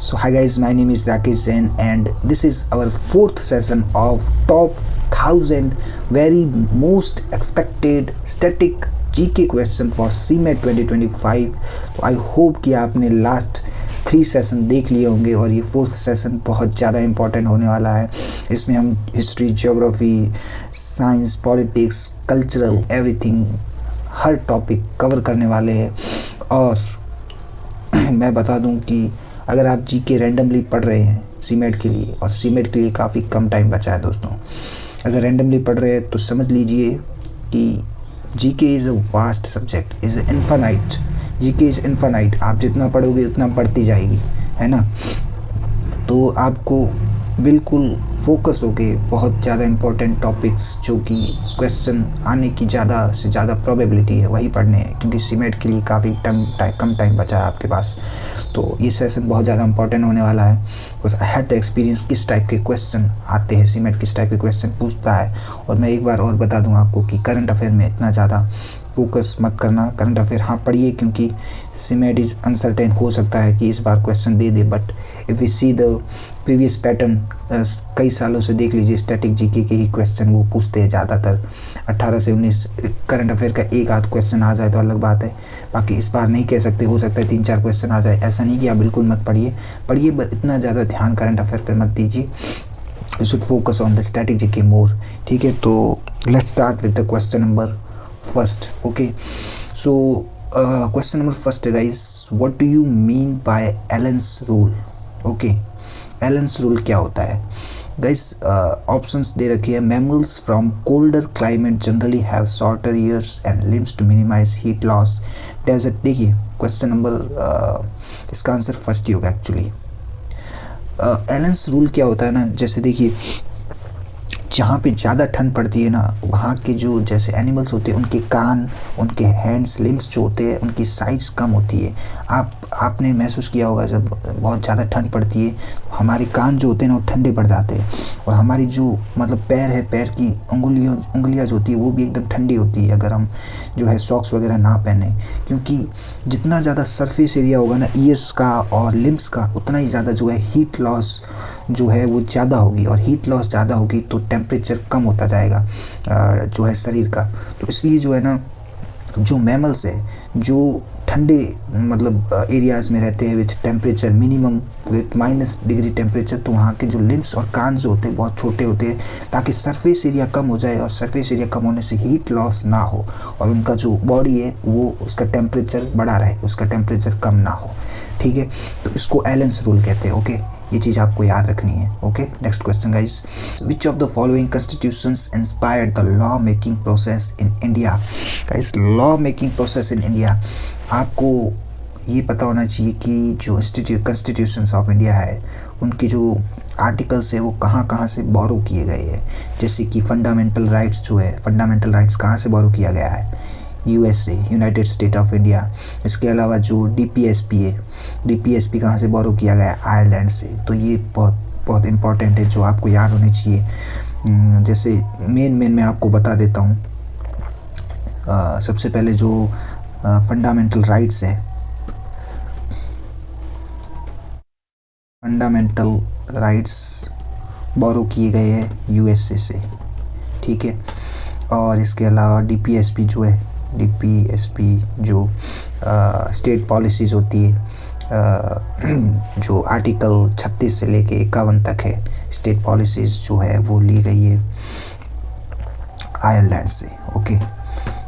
So hi guys, my name is Rakesh Jain and this is our fourth session of top 1000 very most expected static GK question for CMET 2025। तो I hope कि आपने last 3 session देख लिए होंगे और ये fourth session बहुत ज़्यादा इम्पॉर्टेंट होने वाला है। इसमें हम history, geography, science, politics, cultural everything हर टॉपिक कवर करने वाले हैं। और मैं बता दूं कि अगर आप जीके रैंडमली पढ़ रहे हैं सीमेट के लिए, और सीमेट के लिए काफ़ी कम टाइम बचा है दोस्तों, अगर रैंडमली पढ़ रहे हैं तो समझ लीजिए कि GK is a vast subject, is infinite. GK is infinite, आप जितना पढ़ोगे उतना बढ़ती जाएगी, है ना। तो आपको बिल्कुल फोकस होके बहुत ज़्यादा इम्पोर्टेंट टॉपिक्स जो कि क्वेश्चन आने की ज़्यादा से ज़्यादा प्रोबेबिलिटी है वही पढ़ने हैं, क्योंकि सीमेट के लिए काफ़ी कम टाइम बचा है आपके पास। तो ये सेशन बहुत ज़्यादा इंपॉर्टेंट होने वाला है। बस आई हैड द एक्सपीरियंस किस टाइप के क्वेश्चन आते हैं, सीमेट किस टाइप के क्वेश्चन पूछता है। और मैं एक बार और बता दूँ आपको कि करंट अफेयर में इतना ज़्यादा फोकस मत करना। करंट अफेयर हाँ पढ़िए, क्योंकि सीमेट इज़ अनसर्टेन, हो सकता है कि इस बार क्वेश्चन दे दे। But if you see the previous pattern, कई सालों से देख लीजिए स्टैटिक जीके के ही क्वेश्चन वो पूछते हैं ज़्यादातर। 18 से 19 करंट अफेयर का एक आध क्वेश्चन आ जाए तो अलग बात है, बाकी इस बार नहीं कह सकते, हो सकता है 3-4 क्वेश्चन आ जाए। ऐसा नहीं कि आप बिल्कुल मत पढ़िए बट इतना ज़्यादा ध्यान करंट अफेयर पर मत दीजिए। You should focus on the static GK more, ठीक है। तो let's start with the question number first. Okay, so question number first guys, what do you mean by Allen's rule? Okay, Allen's rule क्या होता है guys? Options दे रखी है। mammals from colder climate generally have shorter ears and limbs to minimize heat loss. desert, देखिए question number इसका answer first ही होगा actually. एलेंस rule क्या होता है ना, जैसे देखिए जहाँ पे ज़्यादा ठंड पड़ती है ना, वहाँ के जो जैसे एनिमल्स होते हैं उनके कान, उनके हैंड्स, लिम्स जो होते हैं उनकी साइज़ कम होती है। आपने महसूस किया होगा जब बहुत ज़्यादा ठंड पड़ती है हमारे कान जो होते हैं ना वो ठंडे पड़ जाते हैं, और हमारी जो मतलब पैर है, पैर की उंगलियाँ जो होती है वो भी एकदम ठंडी होती है अगर हम जो है सॉक्स वगैरह ना पहने, क्योंकि जितना ज़्यादा सरफेस एरिया होगा ना ईयर्स का और लिम्स का, उतना ही ज़्यादा जो है हीट लॉस जो है वो ज़्यादा होगी, और हीट लॉस ज़्यादा होगी तो टेम्परेचर कम होता जाएगा जो है शरीर का। तो इसलिए जो है ना, जो मैमल्स है जो ठंडे मतलब एरियाज़ में रहते हैं with temperature minimum with -degree temperature, तो वहाँ के जो लिम्स और कान जो होते हैं बहुत छोटे होते हैं, ताकि सरफेस एरिया कम हो जाए, और सरफेस एरिया कम होने से हीट लॉस ना हो, और उनका जो बॉडी है वो उसका टेम्परेचर बढ़ा रहे, उसका टेम्परेचर कम ना हो, ठीक है। तो इसको एलेंस रूल कहते हैं। ओके, ये चीज़ आपको याद रखनी है। Okay, next question guys, which of the following constitutions inspired the law making process in India? Guys, law making process in India, आपको ये पता होना चाहिए कि जो कॉन्स्टिट्यूशंस ऑफ इंडिया है उनके जो आर्टिकल्स है वो कहाँ कहाँ से बोरो किए गए हैं। जैसे कि फंडामेंटल राइट्स जो है, फंडामेंटल राइट्स कहाँ से बोरो किया गया है? USA, United state of India. इसके अलावा जो डीपीएसपी है, डीपीएसपी कहाँ से बोरो किया गया है? आयरलैंड से। तो ये बहुत बहुत इंपॉर्टेंट है जो आपको याद होनी चाहिए। जैसे मेन मैं आपको बता देता हूँ। सबसे पहले जो फंडामेंटल राइट्स है, फंडामेंटल राइट्स बोरो किए गए हैं यूएसए से, ठीक है। और इसके अलावा डीपीएसपी जो है, डीपीएसपी जो स्टेट पॉलिसीज़ होती है, जो आर्टिकल 36 से लेके 51 तक है, स्टेट पॉलिसीज़ जो है वो ली गई है आयरलैंड से। ओके,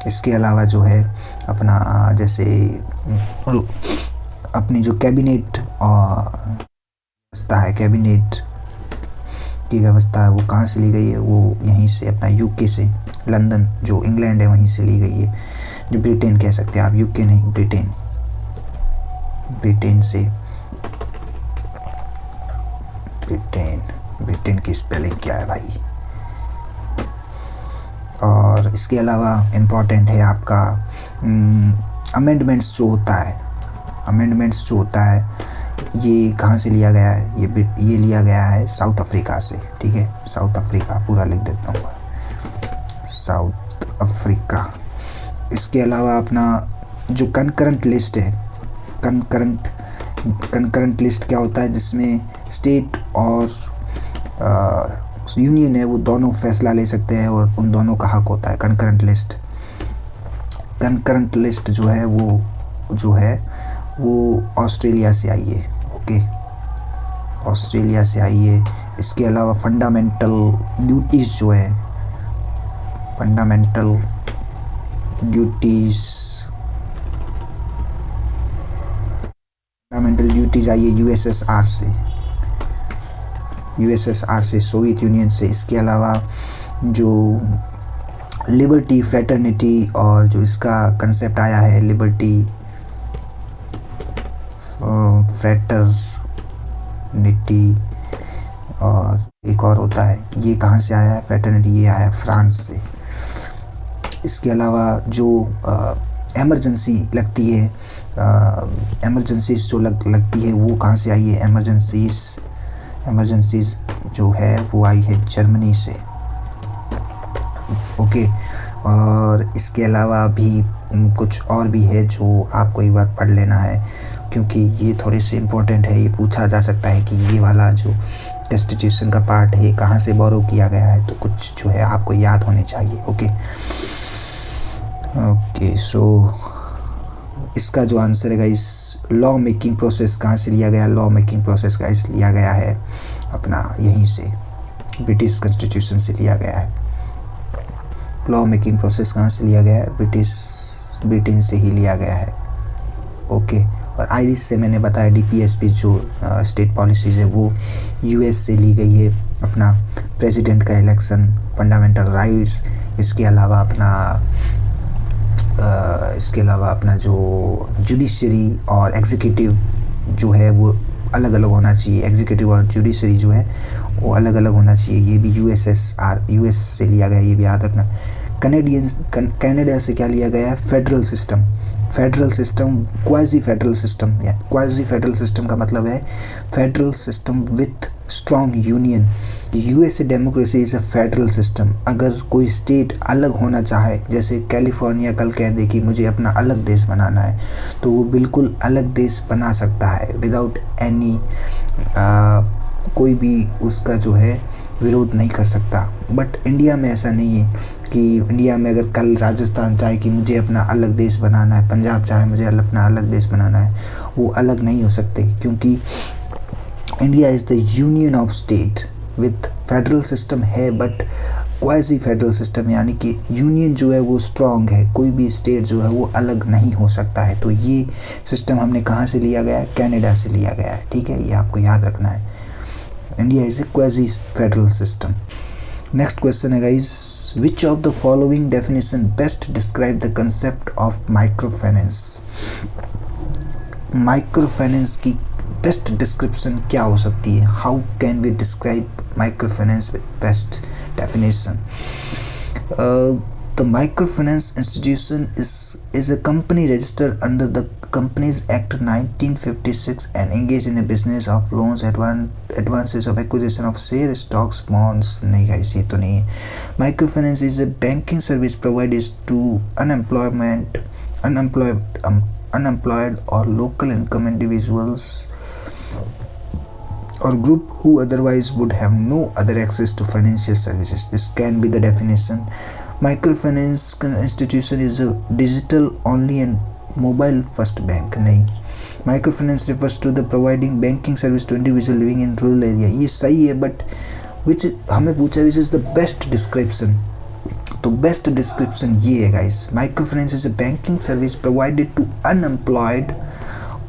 इसके अलावा जो है अपना जैसे अपनी जो कैबिनेट व्यवस्था है, कैबिनेट की व्यवस्था है वो कहाँ से ली गई है? वो यहीं से अपना यूके से, लंदन जो इंग्लैंड है वहीं से ली गई है। जो ब्रिटेन कह सकते हैं आप, यूके नहीं, ब्रिटेन, ब्रिटेन से। ब्रिटेन की स्पेलिंग क्या है भाई? और इसके अलावा इम्पॉर्टेंट है आपका अमेंडमेंट्स जो होता है, अमेंडमेंट्स जो होता है ये कहाँ से लिया गया है? ये लिया गया है साउथ अफ्रीका से, ठीक है। साउथ अफ्रीका पूरा लिख देता हूँ, साउथ अफ्रीका। इसके अलावा अपना जो कंकरेंट लिस्ट है, कंकरेंट कंकरेंट लिस्ट क्या होता है, जिसमें स्टेट और यूनियन है वो दोनों फैसला ले सकते हैं और उन दोनों का हक होता है। कंकरेंट लिस्ट जो है वो ऑस्ट्रेलिया से आई है। ओके, ऑस्ट्रेलिया से आई है। इसके अलावा फंडामेंटल ड्यूटीज़ जो है, फंडामेंटल ड्यूटीज आई है यूएसएसआर से, सोवियत यूनियन से। इसके अलावा जो लिबर्टी, फ्रेटर्निटी और जो इसका कंसेप्ट आया है लिबर्टी, फ्रेटर्निटी और एक और होता है, ये कहाँ से आया है फ्रेटर्निटी, ये आया है फ्रांस से। इसके अलावा जो एमरजेंसी लगती है, एमरजेंसीज जो लगती है वो कहाँ से आई है, एमरजेंसीज जो है वो आई है जर्मनी से। ओके, और इसके अलावा भी कुछ और भी है जो आपको एक बार पढ़ लेना है, क्योंकि ये थोड़े से इम्पोर्टेंट है। ये पूछा जा सकता है कि ये वाला जो कॉन्स्टिट्यूशन का पार्ट है कहाँ से बोरो किया गया है, तो कुछ जो है आपको याद होने चाहिए। ओके, सो इसका जो आंसर है गाइस, लॉ मेकिंग प्रोसेस कहाँ से लिया गया, लॉ मेकिंग प्रोसेस गाइस लिया गया है अपना यहीं से, ब्रिटिश कॉन्स्टिट्यूशन से लिया गया है। लॉ मेकिंग प्रोसेस कहाँ से लिया गया है, ब्रिटेन से ही लिया गया है। ओके, और आयरिश से मैंने बताया डीपीएसपी जो स्टेट पॉलिसीज है वो यूएस से ली गई है। अपना प्रेसिडेंट का इलेक्शन, फंडामेंटल राइट्स, इसके अलावा अपना जो जुडिशरी और एग्जीक्यूटिव जो है वो अलग अलग होना चाहिए। एग्जीक्यूटिव और जुडिशरी जो है वो अलग अलग होना चाहिए। ये भी यूएस से लिया गया, ये भी याद रखना। कनाडा से क्या लिया गया है, federal system, quasi federal system का मतलब है federal system with strong union. USA democracy is a federal system. अगर कोई स्टेट अलग होना चाहे, जैसे कैलिफोर्निया कल कह दे कि मुझे अपना अलग देश बनाना है, तो वो बिल्कुल अलग देश बना सकता है विदाउट एनी, कोई भी उसका जो है विरोध नहीं कर सकता। बट इंडिया में ऐसा नहीं है कि इंडिया में अगर कल राजस्थान चाहे कि मुझे अपना अलग देश बनाना है, पंजाब चाहे मुझे अपना अलग देश बनाना है, वो अलग नहीं हो सकते, क्योंकि India is the union of state with federal system है, बट क्वाजी फेडरल सिस्टम, यानी कि यूनियन जो है वो स्ट्रॉन्ग है, कोई भी स्टेट जो है वो अलग नहीं हो सकता है। तो ये सिस्टम हमने कहाँ से लिया गया है, कनाडा से लिया गया है। ठीक है, ये आपको याद रखना है। India is a quasi federal system. Next question है guys, which of the following definition best describe the concept of microfinance. Microfinance की बेस्ट डिस्क्रिप्शन क्या हो सकती है, how can we describe microfinance with best definition. The microfinance institution is a company registered under the Companies Act 1956 and engaged in a business of loans, advances of acquisition of share stocks, bonds. नहीं guys, ये तो नहीं है। Microfinance is a banking service provided to unemployed or local income individuals or group who otherwise would have no other access to financial services. This can be the definition. Microfinance institution is a digital only and mobile first bank. नहीं, microfinance refers to the providing banking service to individual living in rural area. ये सही है, but which हमें पूछा which is the best description. तो best description ये है guys, microfinance is a banking service provided to unemployed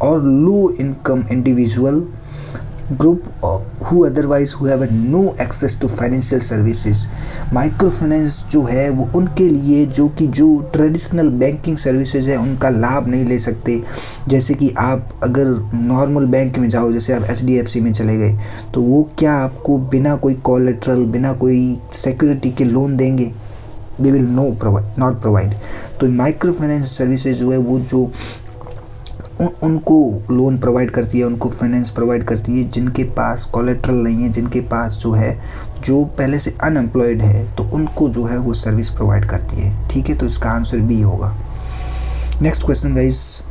और low income individual group who otherwise who have no access to financial services. Microfinance जो है वो उनके लिए जो ट्रेडिशनल बैंकिंग सर्विसेज है उनका लाभ नहीं ले सकते। जैसे कि आप अगर नॉर्मल बैंक में जाओ, जैसे आप HDFC में चले गए, तो वो क्या आपको बिना कोई कोलेटरल, बिना कोई सिक्योरिटी के लोन देंगे? They will not provide. तो माइक्रोफाइनेंस सर्विसेज जो है वो जो उनको लोन प्रोवाइड करती है, उनको फाइनेंस प्रोवाइड करती है जिनके पास कोलेट्रल नहीं है, जिनके पास जो है जो पहले से अनएम्प्लॉयड है, तो उनको जो है वो सर्विस प्रोवाइड करती है। ठीक है, तो इसका आंसर बी होगा। Next question guys,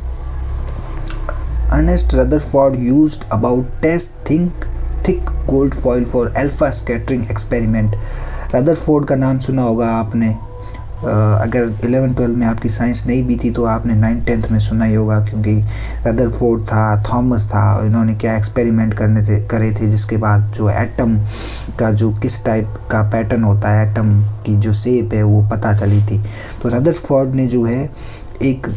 Ernest Rutherford used about test thick gold foil for alpha scattering experiment. Rutherford का नाम सुना होगा आपने, अगर 11-12 में आपकी साइंस नहीं भी थी तो आपने 9th-10th में सुना ही होगा, क्योंकि रदरफोर्ड था, थॉमस था, इन्होंने क्या एक्सपेरिमेंट करे थे जिसके बाद जो एटम का जो किस टाइप का पैटर्न होता है, एटम की जो शेप है वो पता चली थी। तो रदरफोर्ड ने जो है एक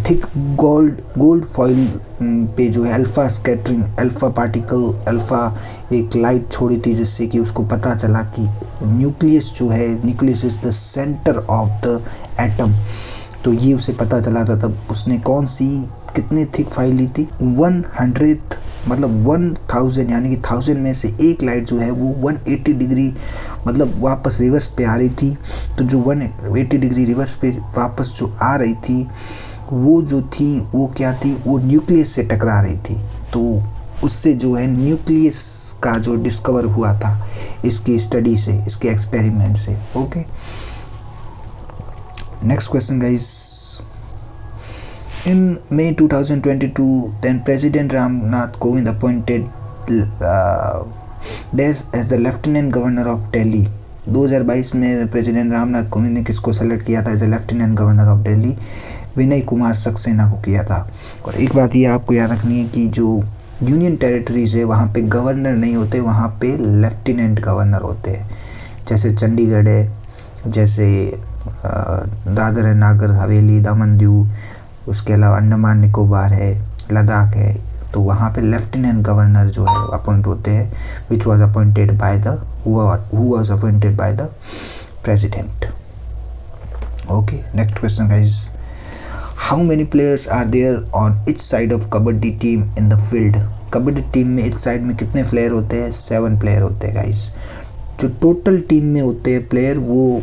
थिक गोल्ड फॉइल पे जो है alpha scattering, alpha particle, alpha एक लाइट छोड़ी थी जिससे कि उसको पता चला कि न्यूक्लियस जो है, nucleus is the centre of the atom. तो ये उसे पता चला था। तब उसने कौन सी कितनी थिक फाइल ली थी, 100 मतलब 1000 यानी कि 1000 में से एक लाइट जो है वो 180 डिग्री मतलब वापस रिवर्स पे आ रही थी। तो जो 180 डिग्री रिवर्स पे वापस जो आ रही थी वो जो थी वो क्या थी, वो न्यूक्लियस से टकरा रही थी। तो उससे जो है न्यूक्लियस का जो डिस्कवर हुआ था इसकी स्टडी से, इसके एक्सपेरिमेंट से। Okay, next question guys. In May 2022, then President Ramnath Kovind appointed Des as the Lieutenant Governor of Delhi। 2022 में प्रेसिडेंट रामनाथ कोविंद ने किसको सेलेक्ट किया था as a lieutenant governor of Delhi? Vinay Kumar Saxena को किया था। और एक बात ये आपको याद रखनी है कि जो यूनियन टेरिटरीज है वहाँ पे गवर्नर नहीं होते, वहाँ पे लेफ्टिनेंट गवर्नर होते हैं। जैसे चंडीगढ़ है, जैसे दादर है, नागर हवेली, दमन दीव, उसके अलावा अंडमान निकोबार है, लद्दाख है, तो वहाँ पे लेफ्टिनेंट गवर्नर जो है अपॉइंट होते हैं, which was appointed by the who was appointed by the president. Okay, next question guys. How many players are there on each side of kabaddi team in the field? Kabaddi team में each side में कितने player होते हैं? 7 player होते हैं guys. जो total team में होते हैं प्लेयर वो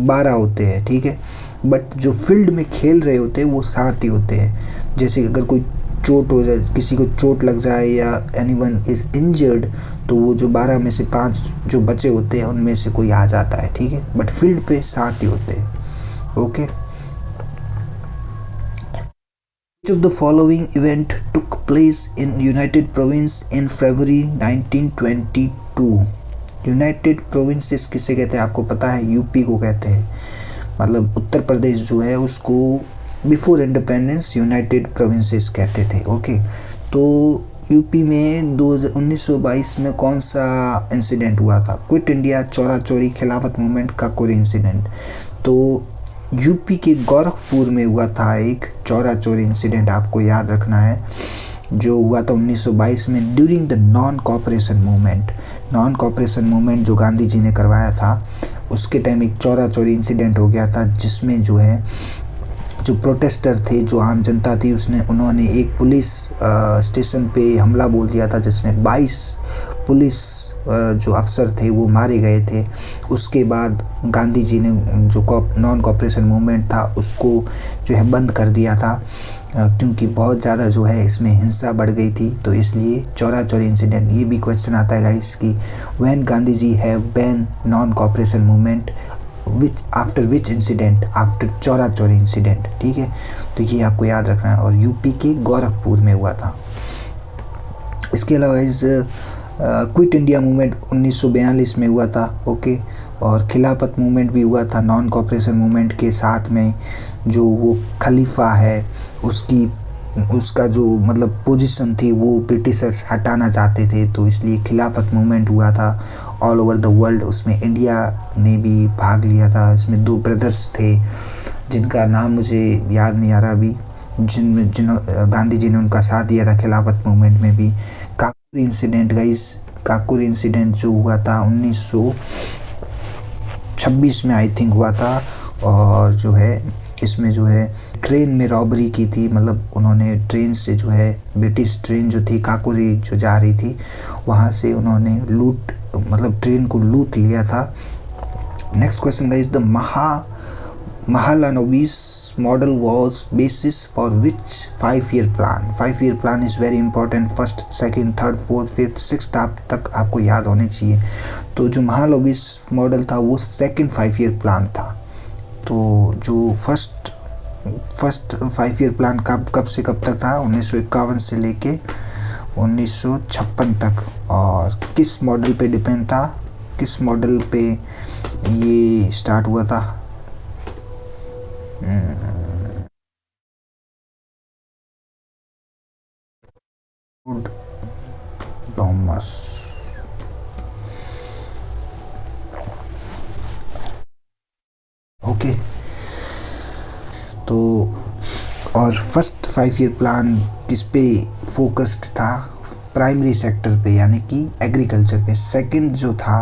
12 होते हैं, ठीक है, बट जो फील्ड में खेल रहे होते हैं वो 7 ही होते हैं। जैसे अगर कोई चोट हो जाए, किसी को चोट लग जाए या एनीवन इज इंजर्ड, तो वो जो 12 में से 5 जो बचे होते हैं उनमें से कोई आ जाता है, ठीक है, बट फील्ड पे 7 ही होते हैं। Okay, Which of the following event took place in United Province in February 1922? United provinces किसे कहते हैं आपको पता है? यूपी को कहते हैं। मतलब उत्तर प्रदेश जो है उसको बिफोर इंडिपेंडेंस यूनाइटेड प्रोविंसेस कहते थे। ओके, तो यूपी में 1922 में कौन सा इंसिडेंट हुआ था? क्विट इंडिया, चोरा चोरी, खिलाफत मूवमेंट, काकोरी इंसिडेंट। तो यूपी के गोरखपुर में हुआ था एक चोरा चोरी इंसिडेंट, आपको याद रखना है, जो हुआ था 1922 में during the non cooperation movement. Non cooperation movement जो गांधी जी ने करवाया था उसके टाइम एक चोरा चोरी इंसिडेंट हो गया था, जिसमें जो है जो प्रोटेस्टर थे, जो आम जनता थी, उन्होंने एक पुलिस स्टेशन पे हमला बोल दिया था, जिसमें 22 पुलिस जो अफसर थे वो मारे गए थे। उसके बाद गांधी जी ने जो नॉन कॉपरेशन मूवमेंट था उसको जो है बंद कर दिया था, क्योंकि बहुत ज़्यादा जो है इसमें हिंसा बढ़ गई थी। तो इसलिए चोरा चोरी इंसिडेंट, ये भी क्वेश्चन आता है गाइस कि when Gandhi ji have ban non cooperation movement after which incident? After Chaura Chauri incident, ठीक है, तो ये आपको याद रखना है। और यूपी के गोरखपुर में हुआ था। इसके अलावा इस क्विट इंडिया मूवमेंट 1942 में हुआ था। ओके, और खिलाफत मूवमेंट भी हुआ था नॉन कॉपरेशन मूवमेंट के साथ में। जो वो खलीफा है उसका जो मतलब पोजीशन थी वो ब्रिटिशर्स हटाना चाहते थे, तो इसलिए खिलाफत मूवमेंट हुआ था ऑल ओवर द वर्ल्ड। उसमें इंडिया ने भी भाग लिया था। इसमें 2 ब्रदर्स थे जिनका नाम मुझे याद नहीं आ रहा अभी, गांधी जी ने उनका साथ दिया था खिलाफत मूवमेंट में भी। Kakori incident guys, Kakori incident जो हुआ था 1926 में आई थिंक हुआ था, और जो है इसमें जो है ट्रेन में रॉबरी की थी। मतलब उन्होंने ट्रेन से जो है ब्रिटिश ट्रेन जो थी काकोरी जो जा रही थी वहाँ से उन्होंने मतलब ट्रेन को लूट लिया था। Next question guys, the Mahalanobis model was basis for which 5-year plan? 5-year plan is very important. First, second, third, fourth, fifth, sixth तक आपको याद होने चाहिए। तो जो महालोबिस मॉडल था वो सेकंड 5-year प्लान था। तो जो फर्स्ट फर्स्ट 5 ईयर प्लान कब कब से कब तक था? 1951 से लेके 1956 तक। और किस मॉडल पे डिपेंड था, किस मॉडल पे ये स्टार्ट हुआ था? थॉमस। ओके, तो और फर्स्ट 5 ईयर प्लान किस पे फोकस्ड था? प्राइमरी सेक्टर पे यानी कि एग्रीकल्चर पे। सेकंड जो था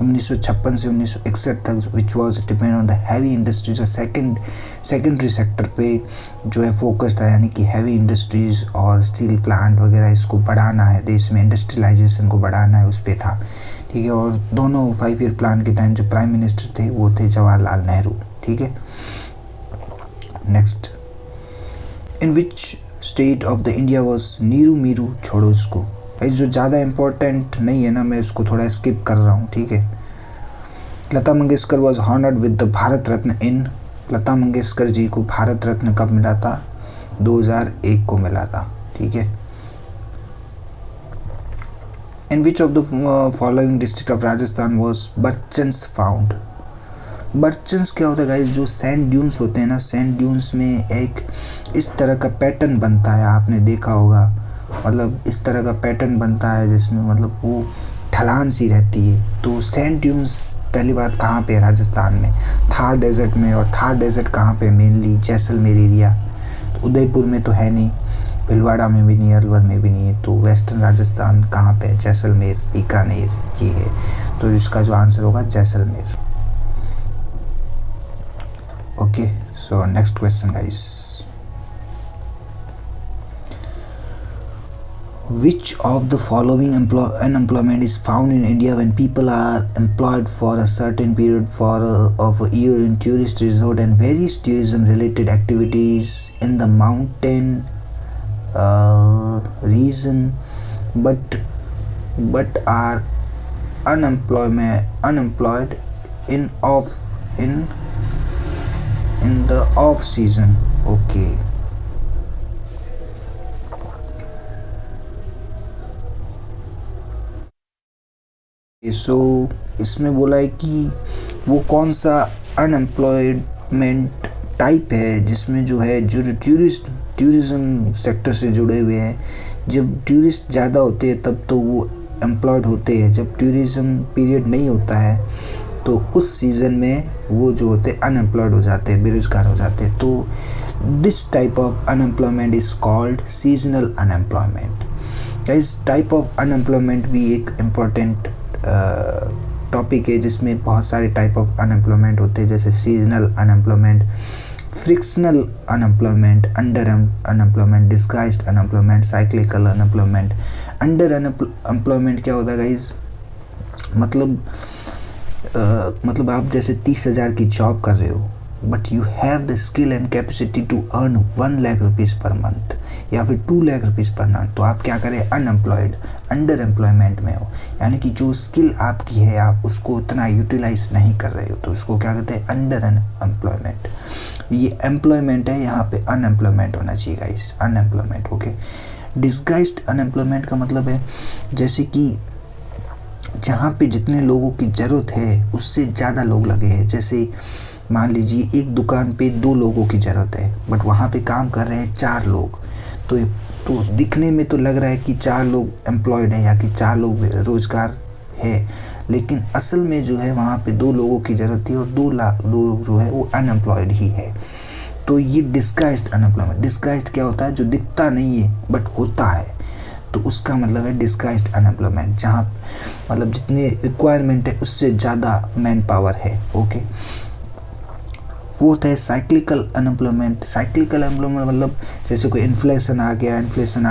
1956 से 1961 तक which was depend on the heavy industries, और सेकेंडरी सेक्टर पे जो है फोकस्ड था, यानी कि हैवी इंडस्ट्रीज और स्टील प्लांट वगैरह इसको बढ़ाना है, देश में इंडस्ट्रियलाइजेशन को बढ़ाना है, उस पर था। ठीक है, और दोनों 5 ईयर प्लान के टाइम जो प्राइम मिनिस्टर थे वो थे जवाहरलाल नेहरू। ठीक है, next, in which state of the India was नीरू मीरू? छोड़ो इसको, जो ज़्यादा इम्पोर्टेंट नहीं है ना, मैं उसको थोड़ा स्किप कर रहा हूँ। ठीक है, Lata Mangeshkar was honoured with the Bharat Ratna in? Lata Mangeshkar ji को भारत रत्न कब मिला था? 2001 को मिला था। ठीक है, in which of the following district of Rajasthan was बर्चन्स फाउंड? बर्चन्स क्या होता है गाइस? जो सैंड ड्यून्स होते हैं ना, सैंड ड्यून्स में एक इस तरह का पैटर्न बनता है, आपने देखा होगा, मतलब इस तरह का पैटर्न बनता है जिसमें मतलब वो ढलान सी रहती है। तो सैंड ड्यून्स पहली बात कहाँ पे है? राजस्थान में, थार डेजर्ट में। और थार डेजर्ट कहाँ पे? Mainly Jaisalmer area. तो उदयपुर में तो है नहीं, भीलवाड़ा में भी नहीं, अलवर में भी नहीं है। तो वेस्टर्न राजस्थान कहाँ पे है? जैसलमेर, बीकानेर, ये है। तो इसका जो आंसर होगा Jaisalmer. Okay, so next question guys, which of the following unemployment is found in India when people are employed for a certain period of a year in tourist resort and various tourism related activities in the mountain region but are unemployed in the off season? Okay, सो इसमें बोला है कि वो कौन सा unemployment type है जिसमें जो है जो टूरिज्म सेक्टर से जुड़े हुए हैं। जब टूरिस्ट ज़्यादा होते हैं तब तो वो एम्प्लॉयड होते हैं, जब टूरिज्म पीरियड नहीं होता है तो उस सीज़न में वो जो होते हैं अनएम्प्लॉयड हो जाते हैं, बेरोजगार हो जाते हैं। तो this type of unemployment is called seasonal unemployment. इस टाइप ऑफ अनएम्प्लॉयमेंट भी एक इम्पॉर्टेंट टॉपिक है जिसमें बहुत सारे टाइप ऑफ अनएम्प्लॉयमेंट होते हैं, जैसे seasonal unemployment, frictional unemployment, under unemployment, disguised unemployment, cyclical unemployment. Under unemployment क्या होता है गाइज? मतलब आप जैसे 30,000 की जॉब कर रहे हो but you have the skill and capacity to earn 1 lakh rupees per month या फिर 2 लाख रुपीज़ पर मंथ, तो आप क्या करें? अनएम्प्लॉयड, अंडर एम्प्लॉयमेंट में हो, यानी कि जो स्किल आपकी है आप उसको उतना यूटिलाइज नहीं कर रहे हो, तो उसको क्या कहते हैं? Under employment. ये एम्प्लॉयमेंट है, यहाँ पे अनएम्प्लॉयमेंट होना चाहिए guys, unemployment. Okay, disguised unemployment का मतलब है जैसे कि जहाँ पे जितने लोगों की ज़रूरत है उससे ज़्यादा लोग लगे हैं। जैसे मान लीजिए एक दुकान पे 2 लोगों की ज़रूरत है बट वहाँ पे काम कर रहे हैं 4 लोग, तो दिखने में तो लग रहा है कि 4 लोग एम्प्लॉयड हैं या कि 4 लोग रोज़गार है, लेकिन असल में जो है वहाँ पे 2 लोगों की ज़रूरत है और 2 लोग जो है वो अनएम्प्लॉयड ही है। तो ये डिस्गाइज्ड अनएम्प्लॉयमेंट। डिस्गाइज्ड क्या होता है? जो दिखता नहीं है बट होता है, तो उसका मतलब है डिस्गाइज्ड अनएम्प्लॉयमेंट, जहाँ मतलब जितने रिक्वायरमेंट है उससे ज़्यादा मैन पावर है। ओके, फोर्थ है साइक्लिकल अनएम्प्लॉयमेंट। साइक्लिकल अनएम्प्लॉयमेंट मतलब जैसे कोई इन्फ्लेशन आ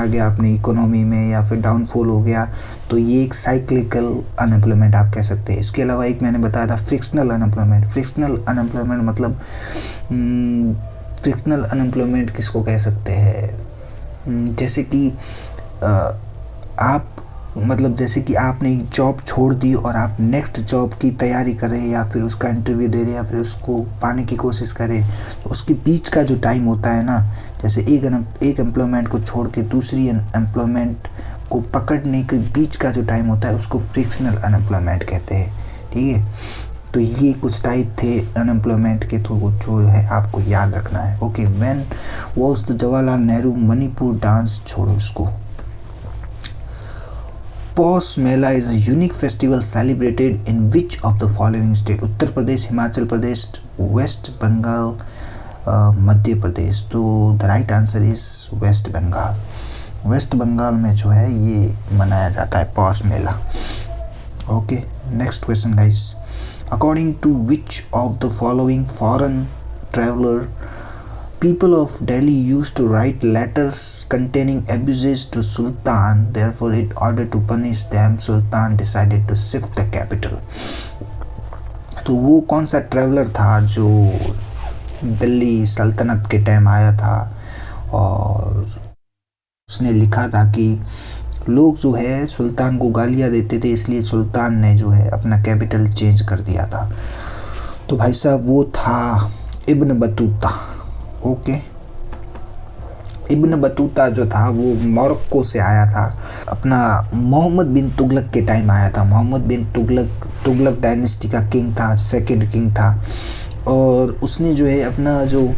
गया अपनी इकोनॉमी में या फिर डाउनफॉल हो गया, तो ये एक साइक्लिकल अनएम्प्लॉयमेंट आप कह सकते हैं। इसके अलावा एक मैंने बताया था फ्रिक्शनल अनएम्प्लॉयमेंट। फ्रिक्शनल अनएम्प्लॉयमेंट मतलब फ्रिक्शनल अनएम्प्लॉयमेंट किसको कह सकते हैं? जैसे कि आप मतलब जैसे कि आपने एक जॉब छोड़ दी और आप नेक्स्ट जॉब की तैयारी कर रहे हैं या फिर उसका इंटरव्यू दे रहे हैं या फिर उसको पाने की कोशिश करें, तो उसके बीच का जो टाइम होता है ना, जैसे एक एम्प्लॉयमेंट को छोड़ के दूसरी एम्प्लॉयमेंट को पकड़ने के बीच का जो टाइम होता है उसको फ्रिक्शनल अनएम्प्लॉयमेंट कहते हैं। ठीक है, तो ये कुछ टाइप थे अनएम्प्लॉयमेंट के, तो जो है आपको याद रखना है। Okay, when was the Jawaharlal Nehru Manipur dance, छोड़ो इसको। Poush Mela is a unique festival celebrated in which of the following state? Uttar Pradesh, Himachal Pradesh, West Bengal, Madhya Pradesh. तो the right answer is West Bengal. West Bengal में जो है ये मनाया जाता है Poush Mela. Okay, next question guys. According to which of the following foreign traveller people of Delhi used to write letters containing abuses to Sultan, therefore in order to punish them Sultan decided to shift the capital? तो वो कौन सा traveller था जो दिल्ली सल्तनत के time आया था और उसने लिखा था कि लोग जो है सुल्तान को गालियाँ देते थे, इसलिए सुल्तान ने जो है अपना कैपिटल चेंज कर दिया था। तो भाई साहब वो था Ibn Battuta. Okay, Ibn Battuta जो था वो मोरक्को से आया था, अपना मोहम्मद बिन तुगलक के टाइम आया था। मोहम्मद बिन तुगलक डायनेस्टी का किंग था, सेकंड किंग था, और उसने जो है अपना जो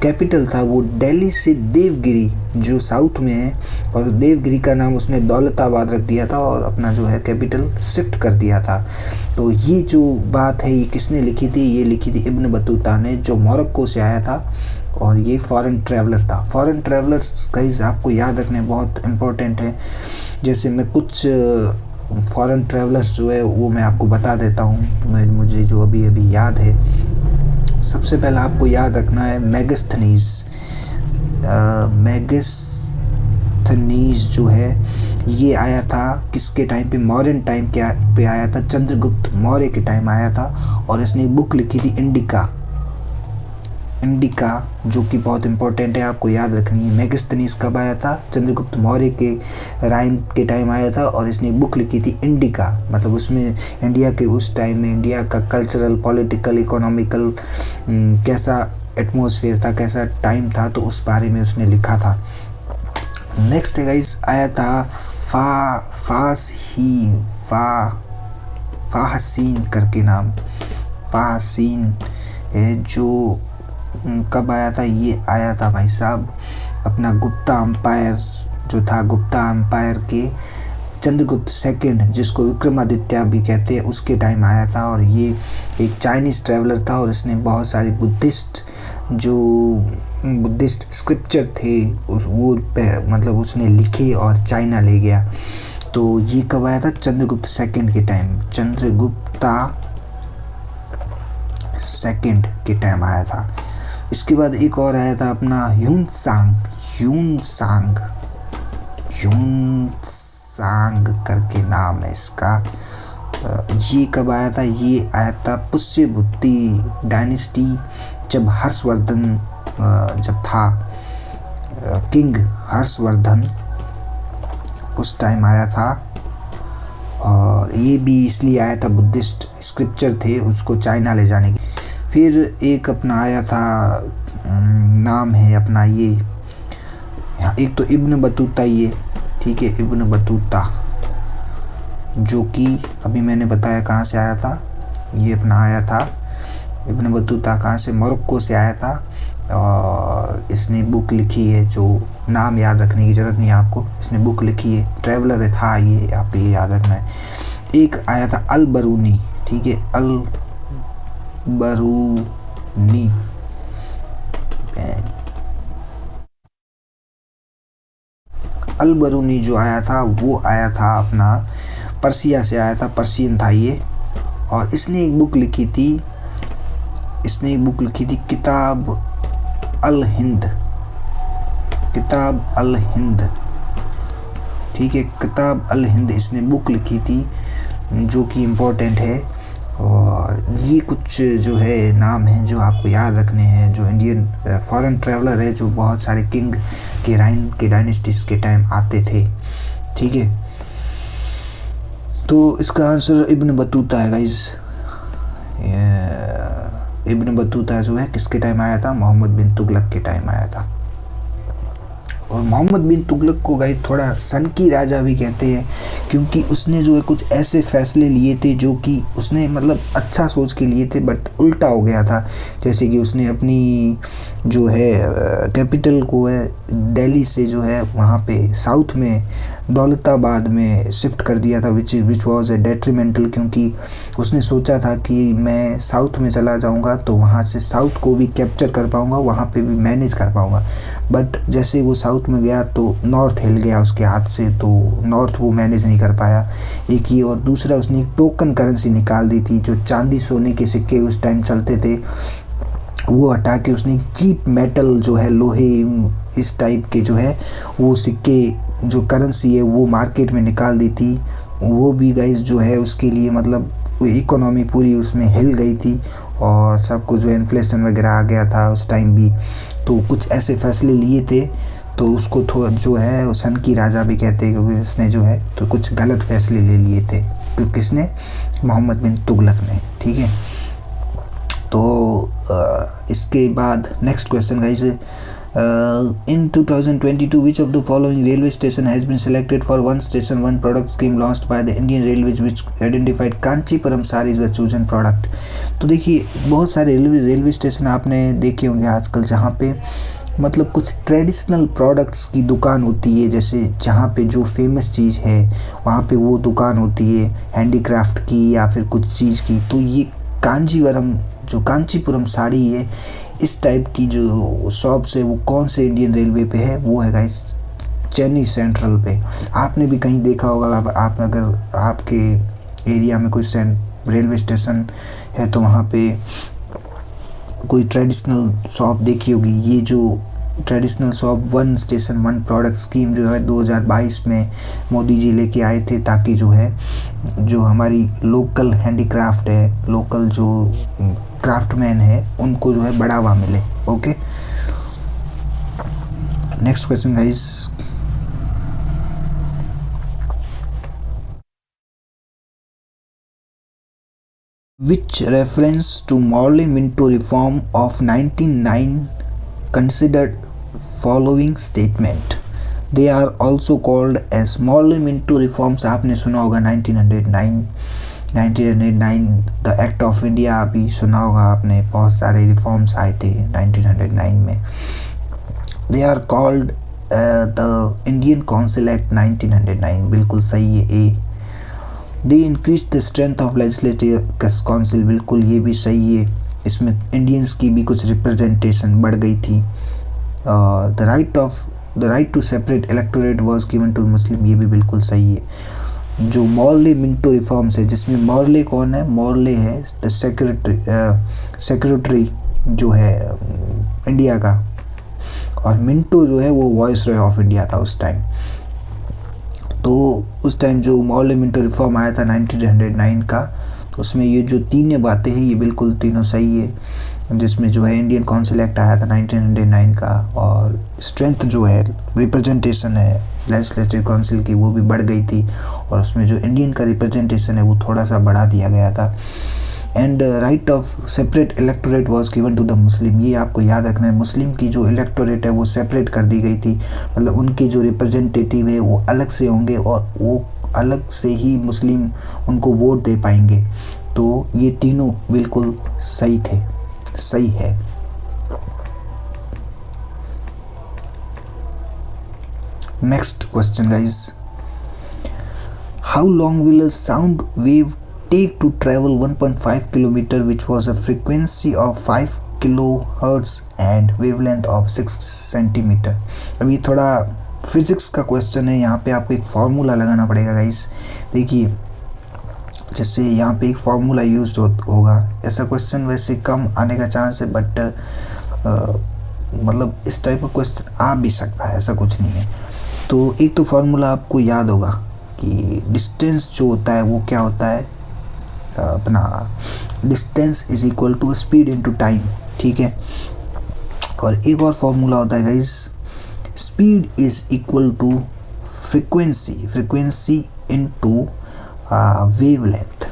कैपिटल था वो दिल्ली से देवगिरी जो साउथ में है, और देवगिरी का नाम उसने दौलताबाद रख दिया था और अपना जो है कैपिटल शिफ्ट कर दिया था। तो ये जो बात है ये किसने लिखी थी? ये लिखी थी इब्न बतूता ने, जो मोरक्को से आया था, और ये फॉरेन ट्रैवलर था। फॉरेन ट्रैवलर्स गाइस आपको याद रखने बहुत इम्पोर्टेंट है। जैसे मैं कुछ फॉरेन ट्रैवलर्स जो है वो मैं आपको बता देता हूँ, मुझे जो अभी याद है। सबसे पहला आपको याद रखना है मेगास्थनीज। मेगास्थनीज जो है ये आया था किसके टाइम पे? मौर्यन टाइम के पे आया था, चंद्रगुप्त मौर्य के टाइम आया था, और इसने बुक लिखी थी इंडिका, जो कि बहुत इंपॉर्टेंट है, आपको याद रखनी है। मेगास्थनीज कब आया था? चंद्रगुप्त मौर्य के राइन के टाइम आया था, और इसने बुक लिखी थी इंडिका। मतलब उसमें इंडिया के उस टाइम में इंडिया का कल्चरल, पॉलिटिकल, इकोनॉमिकल कैसा एटमॉस्फेयर था, कैसा टाइम था, तो उस बारे में उसने लिखा था। नेक्स्ट है गाइस, आया था फाहसीन करके नाम, फाहसीन है, जो कब आया था? ये आया था भाई साहब अपना गुप्ता अम्पायर जो था, गुप्ता अम्पायर के चंद्रगुप्त सेकंड, जिसको विक्रमादित्य भी कहते हैं, उसके टाइम आया था। और ये एक चाइनीज़ ट्रैवलर था, और इसने बहुत सारे बुद्धिस्ट स्क्रिप्चर थे वो मतलब उसने लिखे और चाइना ले गया। तो ये कब आया था? चंद्रगुप्त सेकंड के टाइम, चंद्रगुप्ता सेकंड के टाइम आया था। इसके बाद एक और आया था अपना ह्यूनसांग करके नाम है इसका। ये कब आया था? ये आया था पुष्यभूति डायनेस्टी, जब हर्षवर्धन जब था किंग हर्षवर्धन, उस टाइम आया था। और ये भी इसलिए आया था, बुद्धिस्ट स्क्रिप्चर थे उसको चाइना ले जाने की। फिर एक अपना आया था, नाम है अपना ये, एक तो इब्न बतूता, ये ठीक है, इब्न बतूता, जो कि अभी मैंने बताया कहाँ से आया था। ये अपना आया था इब्न बतूता कहाँ से? मोरक्को से आया था, और इसने बुक लिखी है, जो नाम याद रखने की ज़रूरत नहीं है आपको, इसने बुक लिखी है, ट्रैवलर था ये, आप ये याद रखना है। एक आया था अल बरूनी, ठीक है, अल बरूनी, अल बरूनी जो आया था वो आया था अपना पर्सिया से आया था, पर्सियन था ये, और इसने एक बुक लिखी थी, किताब अल हिंद, ठीक है, किताब अल हिंद इसने बुक लिखी थी, जो कि इम्पोर्टेंट है। और ये कुछ जो है नाम हैं जो आपको याद रखने हैं, जो इंडियन फॉरेन ट्रैवलर है, जो बहुत सारे किंग के राइन के डायनेस्टीज के टाइम आते थे। ठीक है। तो इसका आंसर इब्न बतूता है गाइज। इब्न बतूता जो है किसके टाइम आया था, मोहम्मद बिन तुगलक के टाइम आया था। और मोहम्मद बिन तुगलक को गाइस थोड़ा सन की राजा भी कहते हैं, क्योंकि उसने जो है कुछ ऐसे फैसले लिए थे जो कि उसने मतलब अच्छा सोच के लिए थे बट उल्टा हो गया था। जैसे कि उसने अपनी जो है कैपिटल को है दिल्ली से जो है वहाँ पे साउथ में दौलताबाद में शिफ्ट कर दिया था, विच वाज ए डेट्रीमेंटल, क्योंकि उसने सोचा था कि मैं साउथ में चला जाऊंगा तो वहाँ से साउथ को भी कैप्चर कर पाऊंगा, वहाँ पे भी मैनेज कर पाऊंगा। बट जैसे वो साउथ में गया तो नॉर्थ हिल गया उसके हाथ से, तो नॉर्थ वो मैनेज नहीं कर पाया। एक ये, और दूसरा उसने एक टोकन करेंसी निकाल दी थी, जो चांदी सोने के सिक्के उस टाइम चलते थे, वो हटा के उसने चीप मेटल जो है लोहे इस टाइप के जो है वो सिक्के जो करेंसी है वो मार्केट में निकाल दी थी। वो भी गाइस जो है उसके लिए मतलब इकोनॉमी पूरी उसमें हिल गई थी और सबको जो है इन्फ्लेशन वगैरह आ गया था उस टाइम भी। तो कुछ ऐसे फैसले लिए थे, तो उसको थोड़ा जो है सन की राजा भी कहते हैं, क्योंकि उसने जो है तो कुछ गलत फैसले ले लिए थे, क्योंकि किसने, मोहम्मद बिन तुगलक ने। ठीक है। तो इसके बाद next question guys, in 2022 which of the following railway station has been selected for one station one product scheme launched by the Indian Railways which identified Kanchipuram sarees were chosen product। तो देखिए बहुत सारे railway station आपने देखे होंगे आजकल जहाँ पे मतलब कुछ ट्रेडिशनल प्रोडक्ट्स की दुकान होती है, जैसे जहाँ पे जो फेमस चीज़ है वहाँ पे वो दुकान होती है हैंडीक्राफ्ट की या फिर कुछ चीज़ की। तो ये कांचीपुरम साड़ी है, इस टाइप की जो शॉप्स है वो कौन से इंडियन रेलवे पे है, वो है गाइस चेन्नई सेंट्रल पे। आपने भी कहीं देखा होगा, आप अगर आपके एरिया में कोई रेलवे स्टेशन है तो वहाँ पे कोई ट्रेडिशनल शॉप देखी होगी। ये जो traditional shop one station one product scheme जो है 2022 में मोदी जी लेके आए थे, ताकि जो है जो हमारी लोकल हैंडीक्राफ्ट है, लोकल जो क्राफ्टमैन है, उनको जो है बढ़ावा मिले। Okay, next question guys, which reference to Morley-Minto reform of 1909 considered following statement? They are also called as Morley-Minto reforms। आपने सुना होगा 1909 द एक्ट ऑफ इंडिया भी सुना होगा आपने, बहुत सारे रिफॉर्म्स आए थे 1909 में। They are called the Indian council act 1909, बिल्कुल सही है A. They increase the strength of legislative council, बिल्कुल ये भी सही है, इसमें इंडियंस की भी कुछ रिप्रेजेंटेशन बढ़ गई थी। The right to separate electorate was given to Muslim, ये भी बिल्कुल सही है। जो मॉर्ले मिंटो रिफॉर्म्स है, जिसमें मॉर्ले कौन है, मॉर्ले है द सेक्रेटरी जो है इंडिया का, और मिंटो जो है वो वॉइस रॉय ऑफ इंडिया था उस टाइम। तो उस टाइम जो मॉर्ले मिंटो रिफॉर्म आया था 1909 का, तो उसमें ये जो तीनों बातें हैं ये बिल्कुल तीनों सही है, जिसमें जो है इंडियन काउंसिल एक्ट आया था 1909 का, और स्ट्रेंथ जो है रिप्रेजेंटेशन है लेजिस्लेटिव काउंसिल की वो भी बढ़ गई थी, और उसमें जो इंडियन का रिप्रेजेंटेशन है वो थोड़ा सा बढ़ा दिया गया था। And right of separate electorate was given to the Muslim, ये आपको याद रखना है, मुस्लिम की जो इलेक्टोरेट है वो सेपरेट कर दी गई थी, मतलब उनके जो रिप्रेजेंटेटिव है वो अलग से होंगे और वो अलग से ही मुस्लिम उनको वोट दे पाएंगे। तो ये तीनों बिल्कुल सही थे, सही है। Next question guys, how long will a sound wave take to travel 1.5 kilometer which was a frequency of 5 kilohertz and wavelength of 6 centimeter। अब ये थोड़ा फिजिक्स का क्वेश्चन है, यहाँ पे आपको एक फार्मूला लगाना पड़ेगा गाइस। देखिए जैसे यहाँ पे एक फार्मूला यूज होगा, ऐसा क्वेश्चन वैसे कम आने का चांस है, बट मतलब इस टाइप का क्वेश्चन आ भी सकता है, ऐसा कुछ नहीं है। तो एक तो फार्मूला आपको याद होगा कि डिस्टेंस जो होता है वो क्या होता है, अपना distance is equal to speed into time, ठीक है। और एक और फॉर्मूला होता है guys, speed is equal to frequency into wavelength.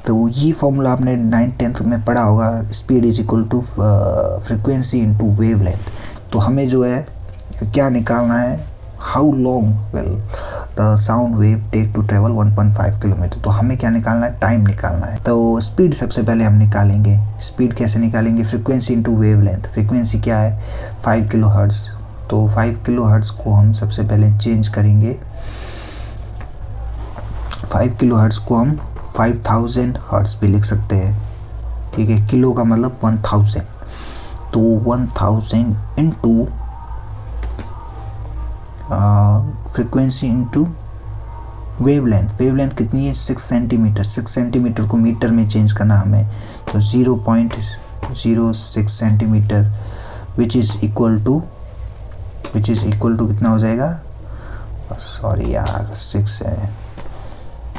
तो ये फॉर्मूला आपने 9th-10th में पढ़ा होगा, speed is equal to frequency into wavelength. तो हमें जो है क्या निकालना है, how long will the sound wave take to travel 1.5 kilometre. तो हमें क्या निकालना है, टाइम निकालना है। तो स्पीड सबसे पहले हम निकालेंगे। स्पीड कैसे निकालेंगे, फ्रीक्वेंसी इनटू वेवलेंथ। फ्रीक्वेंसी क्या है 5 किलो हर्ट्ज़, तो 5 किलो हर्ट्ज़ को हम सबसे पहले चेंज करेंगे। 5 किलो हर्ट्ज़ को हम 5000 हर्ट्ज़ भी लिख सकते हैं, ठीक है। किलो का मतलब 1000, तो 1000 into frequency into wavelength. Wavelength कितनी है 6 सेंटीमीटर। 6 सेंटीमीटर को मीटर में चेंज करना हमें, तो 0.06 centimetre which is equal to कितना हो जाएगा, सॉरी यार 6 है,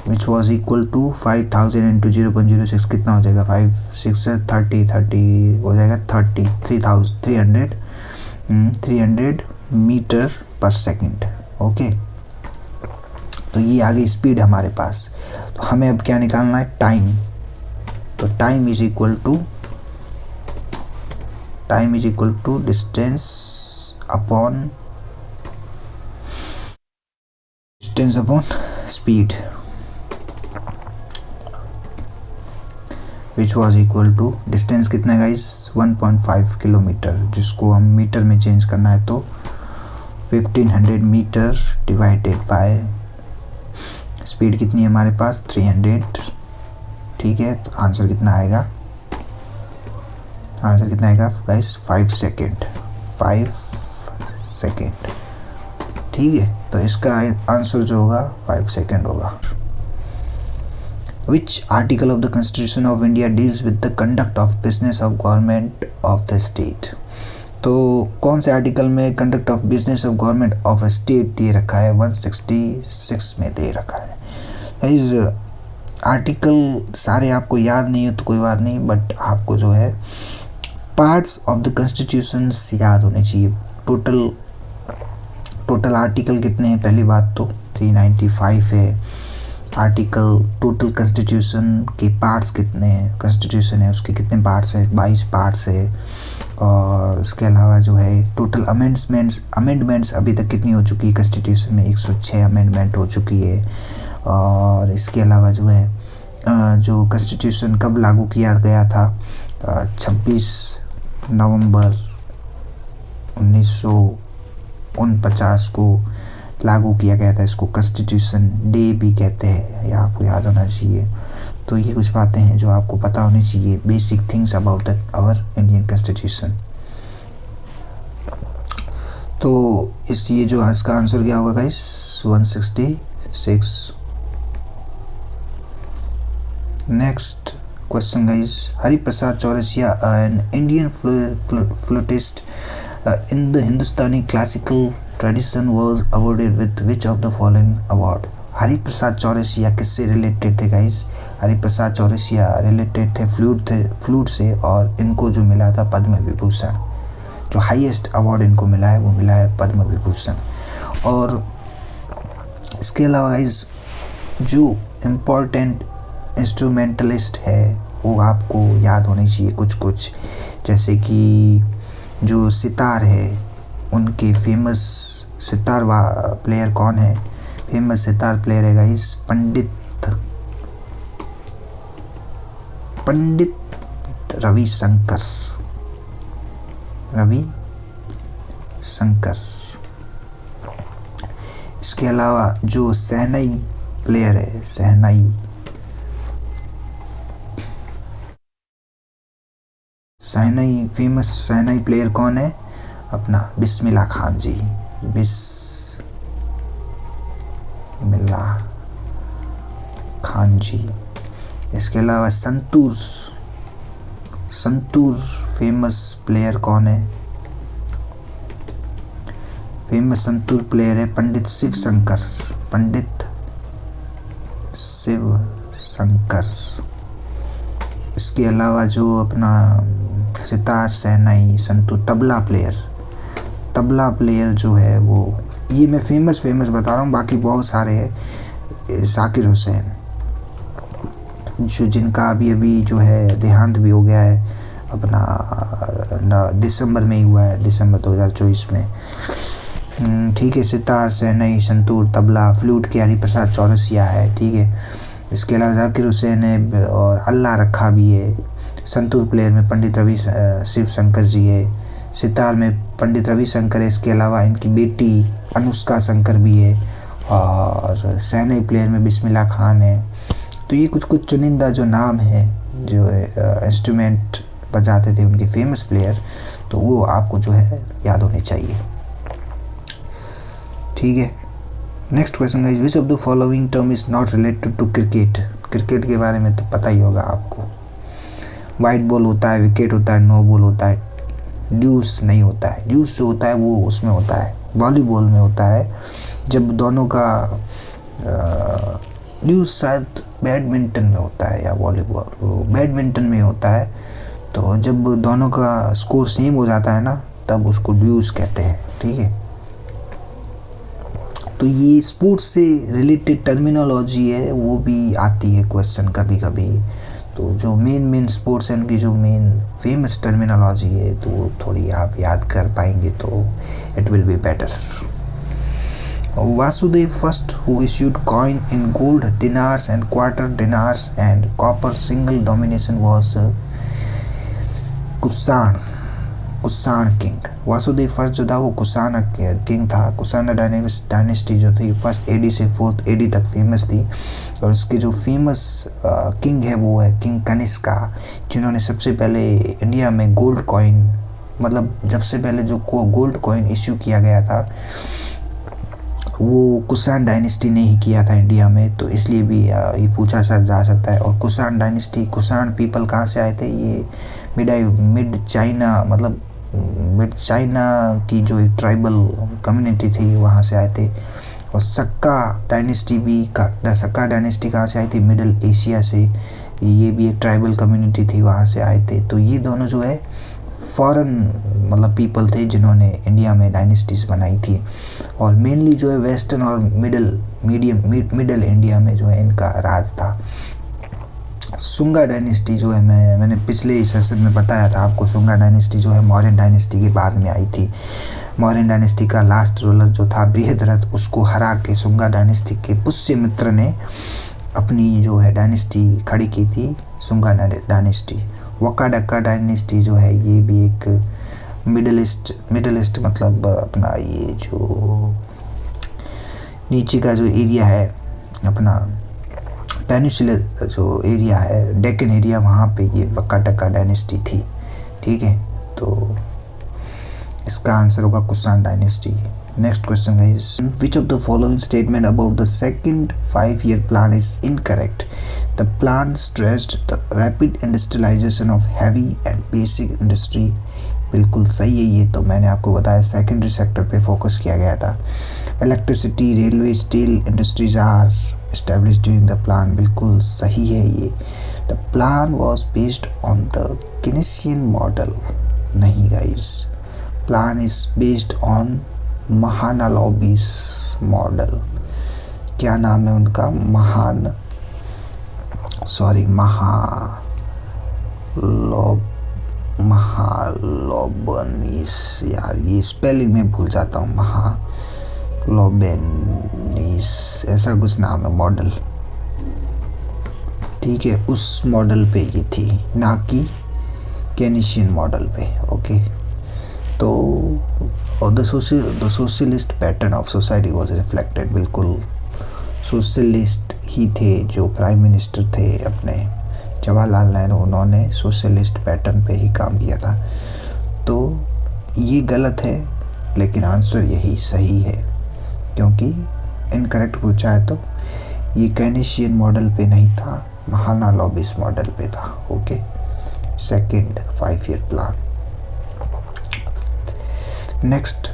which was equal to 5000 into 0.06 कितना हो जाएगा, 5 6 30 हो जाएगा 300 मीटर पर सेकंड। ओके, तो ये आ गई स्पीड हमारे पास। तो हमें अब क्या निकालना है, टाइम। तो time is equal to distance upon speed, which was equal to distance कितना है गाइस 1.5 किलोमीटर, जिसको हम मीटर में चेंज करना है तो 1500 मीटर डिवाइडेड बाय स्पीड कितनी है हमारे पास 300, ठीक है। तो आंसर कितना आएगा गाइस 5 सेकेंड, ठीक है। तो इसका आंसर जो होगा 5 सेकेंड होगा। Which article of the Constitution of India deals with the conduct of business of government of the state? तो कौन से आर्टिकल में conduct of business of government of state दे रखा है, 166 में दे रखा है। इस आर्टिकल सारे आपको याद नहीं हो तो कोई बात नहीं, बट आपको जो है पार्ट्स ऑफ द कॉन्स्टिट्यूशन याद होने चाहिए। टोटल आर्टिकल कितने हैं, पहली बात तो 395 है आर्टिकल। टोटल कॉन्स्टिट्यूशन के पार्ट्स कितने हैं, कॉन्स्टिट्यूशन है उसके कितने पार्ट्स है, 22 पार्ट्स है। और उसके अलावा जो है टोटल अमेंडमेंट्स अभी तक कितनी हो चुकी है कॉन्स्टिट्यूशन में, 106 अमेंडमेंट हो चुकी है। और इसके अलावा जो है जो कॉन्स्टिट्यूशन कब लागू किया गया था, 26 नवंबर 1949 को लागू किया गया था। इसको कॉन्स्टिट्यूशन डे भी कहते हैं, ये आपको याद होना चाहिए। तो ये कुछ बातें हैं जो आपको पता होनी चाहिए, basic things about our Indian constitution. तो इसलिए जो इसका आंसर क्या होगा guys 166। Next question guys, Hariprasad Chaurasia an Indian flutist in the Hindustani classical tradition was awarded with which of the following award? Hariprasad Chaurasia किससे रिलेटेड थे गाइस, हरिप्रसाद चौरसिया रिलेटेड थे फ्लूट से, और इनको जो मिला था पद्म विभूषण। जो हाईएस्ट अवार्ड इनको मिला है वो मिला है पद्म विभूषण। और इसके अलावा गाइस जो इम्पोर्टेंट इंस्ट्रूमेंटलिस्ट है वो आपको याद होने चाहिए कुछ, जैसे कि जो सितार है उनके फेमस सितार प्लेयर कौन है, फेमस सितार प्लेयर है गाइस पंडित रविशंकर। इसके अलावा जो शहनाई प्लेयर है, शहनाई फेमस शहनाई प्लेयर कौन है, अपना बिस्मिल्लाह खान जी, बिस्मिल्लाह खान जी। इसके अलावा संतूर फेमस प्लेयर कौन है, फेमस संतूर प्लेयर है पंडित शिव शंकर। इसके अलावा जो अपना सितार शहनाई संतूर तबला प्लेयर जो है वो ये मैं फेमस बता रहा हूँ, बाकी बहुत सारे हैं। जाकिर हुसैन, जो जिनका अभी जो है देहांत भी हो गया है, अपना दिसंबर में ही हुआ है, दिसंबर 2024 में। ठीक है। सितार, शहनाई, संतूर, तबला, फ्लूट के हरिप्रसाद चौरसिया है। ठीक है। इसके अलावा जाकिर हुसैन है और अल्लाह रखा भी है। संतूर प्लेयर में पंडित रवि शिव शंकर जी है। सितार में पंडित रवि शंकर है। इसके अलावा इनकी बेटी अनुष्का शंकर भी है। और शहनाई प्लेयर में बिस्मिल्लाह खान है। तो ये कुछ चुनिंदा जो नाम है जो इंस्ट्रूमेंट बजाते थे उनके फेमस प्लेयर, तो वो आपको जो है याद होने चाहिए। ठीक है। नेक्स्ट क्वेश्चन है, which of the following term is not related to cricket. Cricket के बारे में तो पता ही होगा आपको। वाइट बॉल होता है, विकेट होता है, नो बॉल होता है, ड्यूस नहीं होता है। ड्यूस जो होता है वो उसमें होता है, वॉलीबॉल में होता है, जब दोनों का ड्यूस शायद बैडमिंटन में होता है या वॉलीबॉल, बैडमिंटन में होता है। तो जब दोनों का स्कोर सेम हो जाता है ना, तब उसको ड्यूस कहते हैं। ठीक है। तो ये स्पोर्ट्स से रिलेटेड टर्मिनोलॉजी है, वो भी आती है क्वेश्चन कभी कभी। तो जो मेन स्पोर्ट्स हैं उनकी जो मेन फेमस टर्मिनोलॉजी है, तो वो थोड़ी आप याद कर पाएंगे तो it will be better. Vasudev first who issued coin in gold dinars and quarter dinars and copper single denomination was Kushan king. Vasudev first जो था वो कुषाण किंग था। कुषाण डायनेस्टी जो थी फर्स्ट AD से 4th AD तक फेमस थी। और इसके जो फेमस किंग है वो है किंग कनिष्का, जिन्होंने सबसे पहले इंडिया में गोल्ड कॉइन, मतलब जब से पहले जो गोल्ड कॉइन इश्यू किया गया था वो कुषाण डायनेस्टी ने ही किया था इंडिया में। तो इसलिए भी ये पूछा जा सकता है। और कुषाण डायनेस्टी, कुषाण पीपल कहाँ से आए थे, ये मिड चाइना, मतलब मिड चाइना की जो एक ट्राइबल कम्युनिटी थी वहाँ से आए थे। और सक्का डायनेस्टी कहाँ से आई थी, मिडल एशिया से। ये भी एक ट्राइबल कम्युनिटी थी, वहाँ से आए थे। तो ये दोनों जो है फॉरेन मतलब पीपल थे जिन्होंने इंडिया में डायनेस्टीज बनाई थी। और मेनली जो है वेस्टर्न और मिडल इंडिया में जो है इनका राज था। सुंगा डायनेस्टी जो है मैंने पिछले सेशन में बताया था आपको, सुंगा डायनेस्टी जो है मौर्यन डायनेस्टी के बाद में आई थी। मौर्यन डायनेस्टी का लास्ट रूलर जो था बृहद्रथ, उसको हरा के सुंगा डायनेस्टी के पुष्यमित्र ने अपनी जो है डायनेस्टी खड़ी की थी, सुंगा डायनेस्टी। वक्का डायनेस्टी जो है ये भी एक मिडल ईस्ट मतलब अपना ये जो नीचे का जो एरिया है, अपना पेनिनसुलर जो एरिया है, डेक्कन एरिया, वहाँ पे ये वक्का डायनेस्टी थी। ठीक है। तो इसका आंसर होगा कुषाण डायनेस्टी। नेक्स्ट क्वेश्चन है, which of the following statement about the second 5-year plan is incorrect. The plan stressed the rapid industrialisation of heavy and basic industry. बिल्कुल सही है ये, तो मैंने आपको बताया सेकेंडरी सेक्टर पे फोकस किया गया था। Electricity, railway, steel industries are established during the plan. बिल्कुल सही है ये। The plan was based on the Keynesian model. नहीं guys, plan is based on Mahalanobis model. क्या नाम है उनका, महालोबनिस, यार ये स्पेलिंग में भूल जाता हूँ, महालोबनिस ऐसा कुछ नाम है मॉडल। ठीक है, उस मॉडल पे ये थी, ना कि केनेसियन मॉडल पे। ओके। तो the socialist pattern of society was reflected. बिल्कुल सोशलिस्ट ही थे जो प्राइम मिनिस्टर थे अपने जवाहरलाल नेहरू, उन्होंने सोशलिस्ट पैटर्न पे ही काम किया था। तो ये गलत है, लेकिन आंसर यही सही है, क्योंकि इनकरेक्ट पूछा है तो ये केनेसियन मॉडल पे नहीं था, महानालोबिस मॉडल पे था। Okay. Second 5-year plan. Next,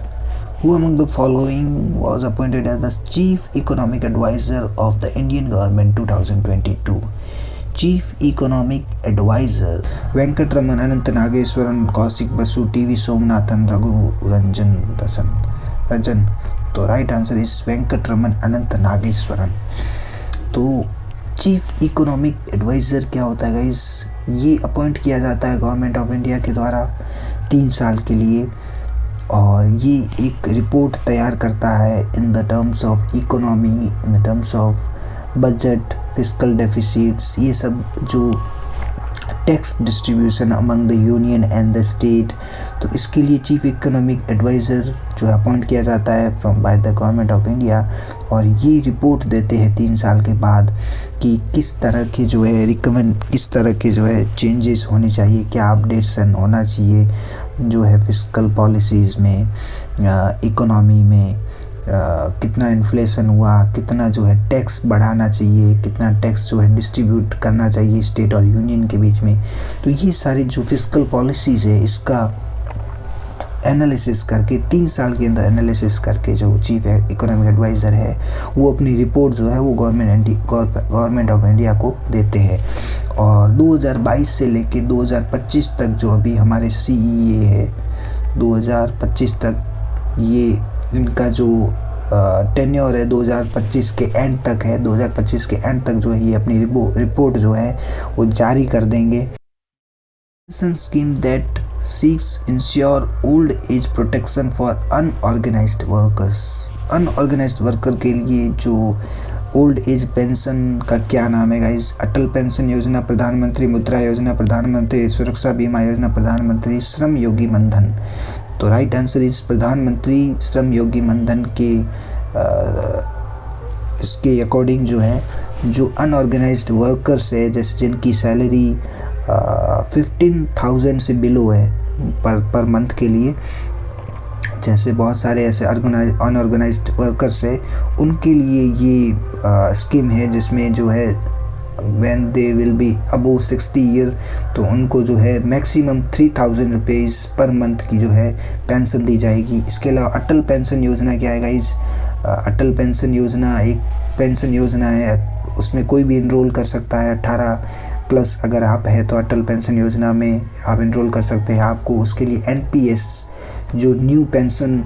who among the following was appointed as the Chief Economic Advisor of the Indian Government 2022? Chief Economic Advisor Venkataraman, Anant Nageswaran, Kaushik Basu, TV Somanathan, Raghu Ranjan. तो राइट आंसर इज वेंकटरमन अनंत नागेश्वरन। तो chief economic adviser क्या होता है guys? ये appoint किया जाता है government of India के द्वारा 3 साल के लिए, और ये एक रिपोर्ट तैयार करता है in the terms of economy, in the terms of budget, fiscal deficits, ये सब जो tax distribution among the union and the state. तो इसके लिए चीफ इकोनॉमिक एडवाइज़र जो है अपॉइंट किया जाता है from by the government of India, और ये रिपोर्ट देते हैं 3 साल के बाद कि किस तरह के जो है किस तरह के जो है चेंजेस होने चाहिए, क्या अपडेशन होना चाहिए जो है फिस्कल पॉलिसीज़ में, इकोनॉमी में, कितना इन्फ्लेशन हुआ, कितना जो है टैक्स बढ़ाना चाहिए, कितना टैक्स जो है डिस्ट्रीब्यूट करना चाहिए स्टेट और यूनियन के बीच में। तो ये सारी जो फिस्कल पॉलिसीज़ है इसका एनालिसिस करके 3 साल के अंदर एनालिसिस करके जो चीफ इकोनॉमिक एडवाइज़र है वो अपनी रिपोर्ट जो है वो गवर्नमेंट ऑफ इंडिया को देते हैं। और 2022 से लेके 2025 तक जो अभी हमारे CEA है 2025 तक, ये इनका जो टेन्योर है 2025 के एंड तक है। 2025 के एंड तक जो है ये अपनी रिपोर्ट जो है वो जारी कर देंगे। Scheme that seeks ensure old age protection for unorganized workers। Unorganised worker के लिए जो ओल्ड एज पेंशन का क्या नाम है गाइस? अटल पेंशन योजना, प्रधानमंत्री मुद्रा योजना, प्रधानमंत्री सुरक्षा बीमा योजना, प्रधानमंत्री श्रम योगी मनधन। तो राइट आंसर इज प्रधानमंत्री श्रम योगी मनधन के इसके अकॉर्डिंग जो है जो अनऑर्गेनाइज्ड वर्कर्स है, जैसे जिनकी सैलरी 15,000 से बिलो है पर मंथ के लिए, जैसे बहुत सारे ऐसे अनऑर्गेनाइज्ड वर्कर्स है, उनके लिए ये स्कीम है जिसमें जो है when they will be above 60 year तो उनको जो है मैक्सिमम 3,000 रुपीज़ पर मंथ की जो है पेंशन दी जाएगी। इसके अलावा अटल पेंशन योजना क्या है गाइज? अटल पेंशन योजना एक पेंशन योजना है, उसमें कोई भी इनरोल कर सकता है। 18 प्लस अगर आप है तो अटल पेंशन योजना में आप इनरोल कर सकते हैं। आपको उसके लिए NPS जो न्यू पेंशन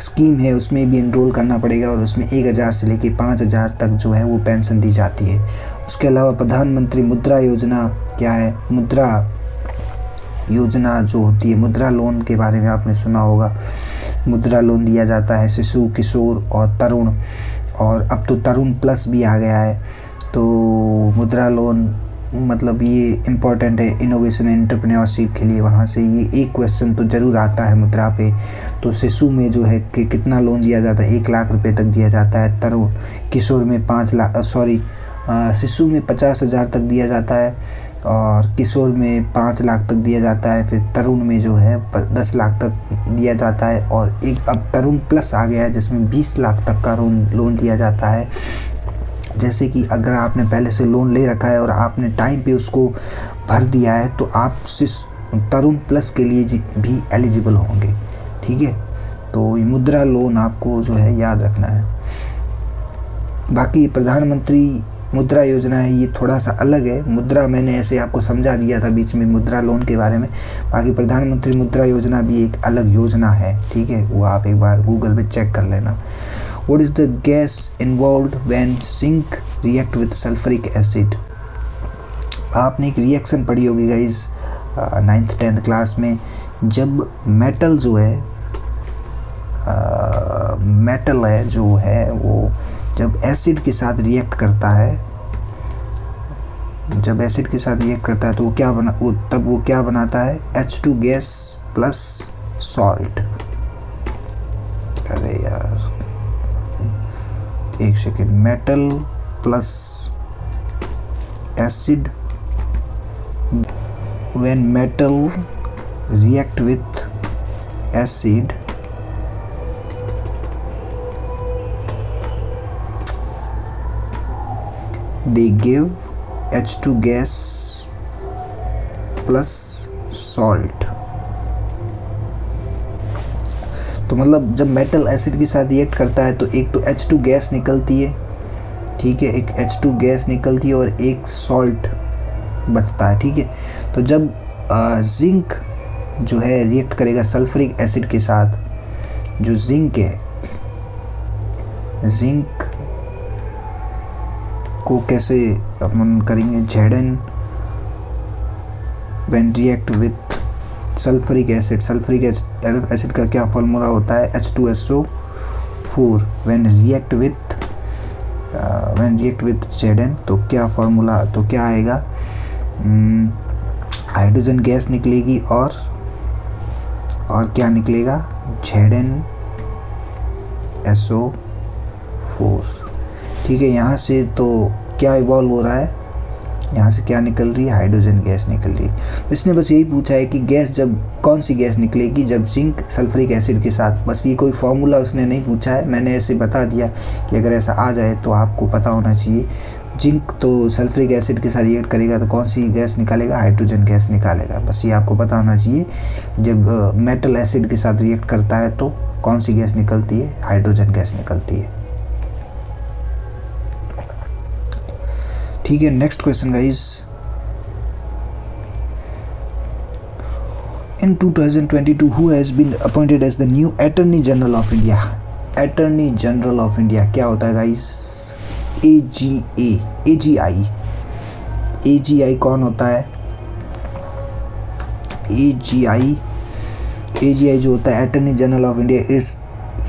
स्कीम है उसमें भी इनरोल करना पड़ेगा, और उसमें 1,000 से लेके 5,000 तक जो है वो पेंशन दी जाती है। उसके अलावा प्रधानमंत्री मुद्रा योजना क्या है? मुद्रा योजना जो होती है, मुद्रा लोन के बारे में आपने सुना होगा। मुद्रा लोन दिया जाता है शिशु, किशोर और तरुण, और अब तो तरुण प्लस भी आ गया है। तो मुद्रा लोन मतलब ये इम्पॉर्टेंट है इनोवेशन एंड एंटरप्रेन्योरशिप के लिए। वहाँ से ये एक क्वेश्चन तो ज़रूर आता है मुद्रा पे। तो शिशु में जो है कि कितना लोन दिया जाता है? 1 लाख रुपए तक दिया जाता है। तरुण किशोर में 5 लाख शिशु में 50,000 तक दिया जाता है, और किशोर में 5 लाख तक दिया जाता है। फिर तरुण में जो है 10 लाख तक दिया जाता है, और एक अब तरुण प्लस आ गया है जिसमें 20 लाख तक का लोन दिया जाता है। जैसे कि अगर आपने पहले से लोन ले रखा है और आपने टाइम पे उसको भर दिया है तो आप तरुण प्लस के लिए भी एलिजिबल होंगे। ठीक है, तो ये मुद्रा लोन आपको जो है याद रखना है। बाकी प्रधानमंत्री मुद्रा योजना है, ये थोड़ा सा अलग है। मुद्रा मैंने ऐसे आपको समझा दिया था बीच में मुद्रा लोन के बारे में। बाकी प्रधानमंत्री मुद्रा योजना भी एक अलग योजना है। ठीक है, वो आप एक बार गूगल पे चेक कर लेना। What is the gas involved when zinc react with sulfuric acid? आपने एक रिएक्शन पढ़ी होगी गाइज 9th 10th क्लास में, जब मेटल जो है मेटल है जो है वो जब एसिड के साथ रिएक्ट करता है, जब एसिड के साथ रिएक्ट करता है तो वो क्या बनाता है? H2 gas plus salt. अरे यार एक second, metal plus acid, when metal react with acid they give H2 gas plus salt। तो मतलब जब मेटल एसिड के साथ रिएक्ट करता है तो एक तो H2 गैस निकलती है, ठीक है, एक H2 गैस निकलती है और एक सॉल्ट बचता है। ठीक है, तो जब जिंक जो है रिएक्ट करेगा सल्फ्यूरिक एसिड के साथ, जो जिंक है जिंक को कैसे अपन करेंगे, Zn when react with sulphuric acid, sulphuric acid का क्या फॉर्मूला होता है, H2SO4 when react with Zn, तो क्या फॉर्मूला, तो क्या आएगा, हाइड्रोजन गैस निकलेगी और क्या निकलेगा, ZnSO4। ठीक है, यहाँ से तो क्या इवॉल्व हो रहा है, यहाँ से क्या निकल रही है, हाइड्रोजन गैस निकल रही है। तो इसने बस यही पूछा है कि गैस जब कौन सी गैस निकलेगी, जब जिंक सल्फ्यूरिक एसिड के साथ, बस ये कोई फॉर्मूला उसने नहीं पूछा है, मैंने ऐसे बता दिया कि अगर ऐसा आ जाए तो आपको पता होना चाहिए। जिंक तो सल्फ्यूरिक एसिड के साथ रिएक्ट करेगा तो कौन सी गैस निकालेगा, हाइड्रोजन गैस निकालेगा, बस ये आपको पता होना चाहिए। जब मेटल एसिड के साथ रिएक्ट करता है तो कौन सी गैस निकलती है, हाइड्रोजन गैस निकलती है। ठीक है, next question guys. In 2022, who has been appointed as the new Attorney General of India? Attorney General of India क्या होता है गाइस, AGI कौन होता है, AGI जो होता है Attorney General of India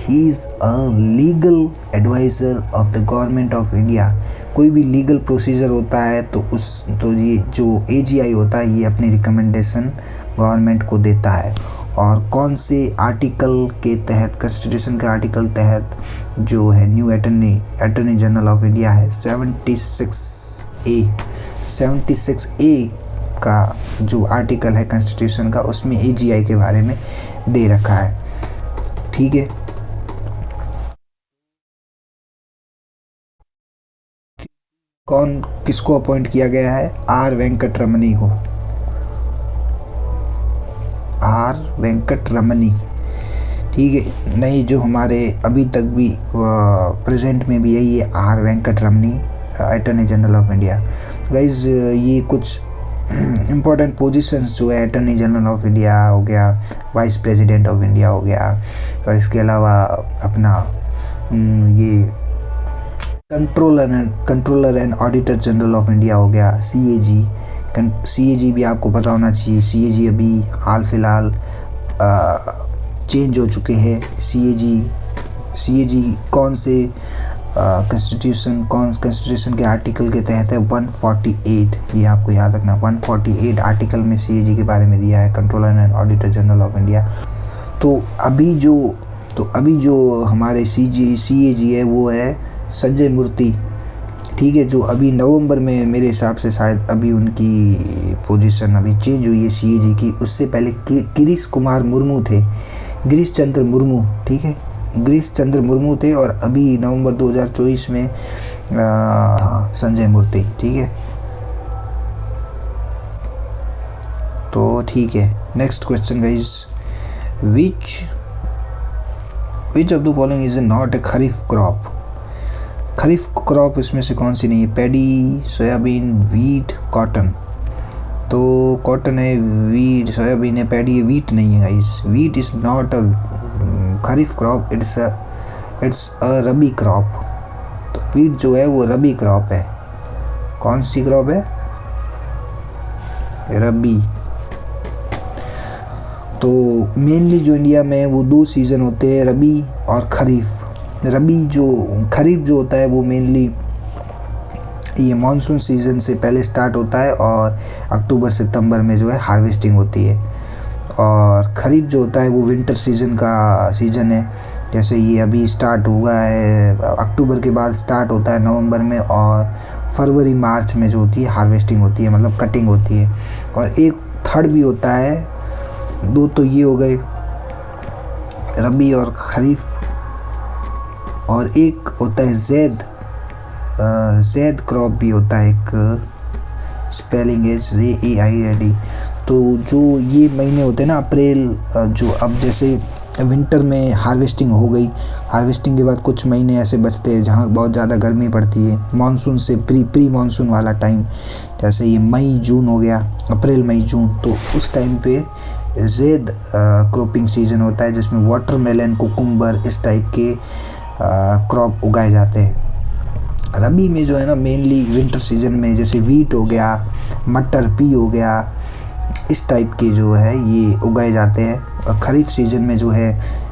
he is a legal advisor of the government of India। कोई भी लीगल प्रोसीजर होता है तो ये जो AGI होता है ये अपनी रिकमेंडेशन गवर्नमेंट को देता है। और कौन से आर्टिकल के तहत, कॉन्स्टिट्यूशन के आर्टिकल तहत जो है new attorney general of India है, 76A का जो आर्टिकल है कॉन्स्टिट्यूशन का, उसमें AGI के बारे में दे रखा है। ठीक है, किसको अपॉइंट किया गया है, R वेंकटरमणी को, R वेंकटरमणी। ठीक है, नहीं जो हमारे अभी तक भी प्रेजेंट में भी यही है, R Venkataramani attorney general of India. Guys ये कुछ इम्पोर्टेंट पोजीशंस जो है, अटॉर्नी जनरल ऑफ इंडिया हो गया, वाइस प्रेसिडेंट ऑफ इंडिया हो गया, और इसके अलावा अपना ये controller and auditor general of India हो गया, CAG भी आपको पता होना चाहिए। CAG अभी हाल फिलहाल चेंज हो चुके हैं। CAG कौन से कॉन्स्टिट्यूशन के आर्टिकल के तहत है, 148, ये आपको याद रखना, 148 आर्टिकल में CAG के बारे में दिया है, controller and auditor general of India. तो अभी जो हमारे CAG है वो है संजय मूर्ति। ठीक है, जो अभी नवंबर में मेरे हिसाब से शायद अभी उनकी पोजीशन अभी चेंज हुई है CAG की। उससे पहले गिरीश कुमार मुर्मू थे, गिरीश चंद्र मुर्मू। ठीक है, गिरीश चंद्र मुर्मू थे, और अभी नवंबर 2024 में संजय मूर्ति। ठीक है, तो ठीक है, next question guys, which of the following is not a kharif crop. Kharif crop इसमें से कौन सी नहीं है, पैडी, सोयाबीन, वीट, कॉटन। तो कॉटन है, वीट, सोयाबीन है, पैडी है, वीट नहीं है guys. Wheat is not a kharif crop, it's a rabi crop. तो वीट जो है वो रबी क्रॉप है। कौन सी क्रॉप है, रबी। तो मेनली जो इंडिया में वो 2 सीज़न होते हैं, रबी और खरीफ। खरीफ जो होता है वो मेनली ये मानसून सीज़न से पहले स्टार्ट होता है, और अक्टूबर सितंबर में जो है हार्वेस्टिंग होती है। और खरीफ जो होता है वो विंटर सीज़न है, जैसे ये अभी स्टार्ट हुआ है, अक्टूबर के बाद स्टार्ट होता है नवंबर में, और फरवरी मार्च में जो होती है हार्वेस्टिंग होती है, मतलब कटिंग होती है। और एक थर्ड भी होता है, 2 तो ये हो गए रबी और खरीफ, और एक होता है ज़ैद क्रॉप भी होता है, एक स्पेलिंग है ZAID। तो जो ये महीने होते हैं ना, अप्रैल, जो अब जैसे विंटर में हार्वेस्टिंग हो गई, हार्वेस्टिंग के बाद कुछ महीने ऐसे बचते हैं जहाँ बहुत ज़्यादा गर्मी पड़ती है, मानसून से प्री मानसून वाला टाइम, जैसे ये मई जून हो गया, अप्रैल मई जून। तो उस टाइम पे ज़ैद क्रॉपिंग सीजन होता है, जिसमें वाटरमेलन, कुकुम्बर, इस टाइप के क्रॉप उगाए जाते हैं। रबी में जो है ना मेनली विंटर सीजन में जैसे वीट हो गया, मटर, पी हो गया, इस टाइप के जो है ये उगाए जाते हैं। और खरीफ सीजन में जो है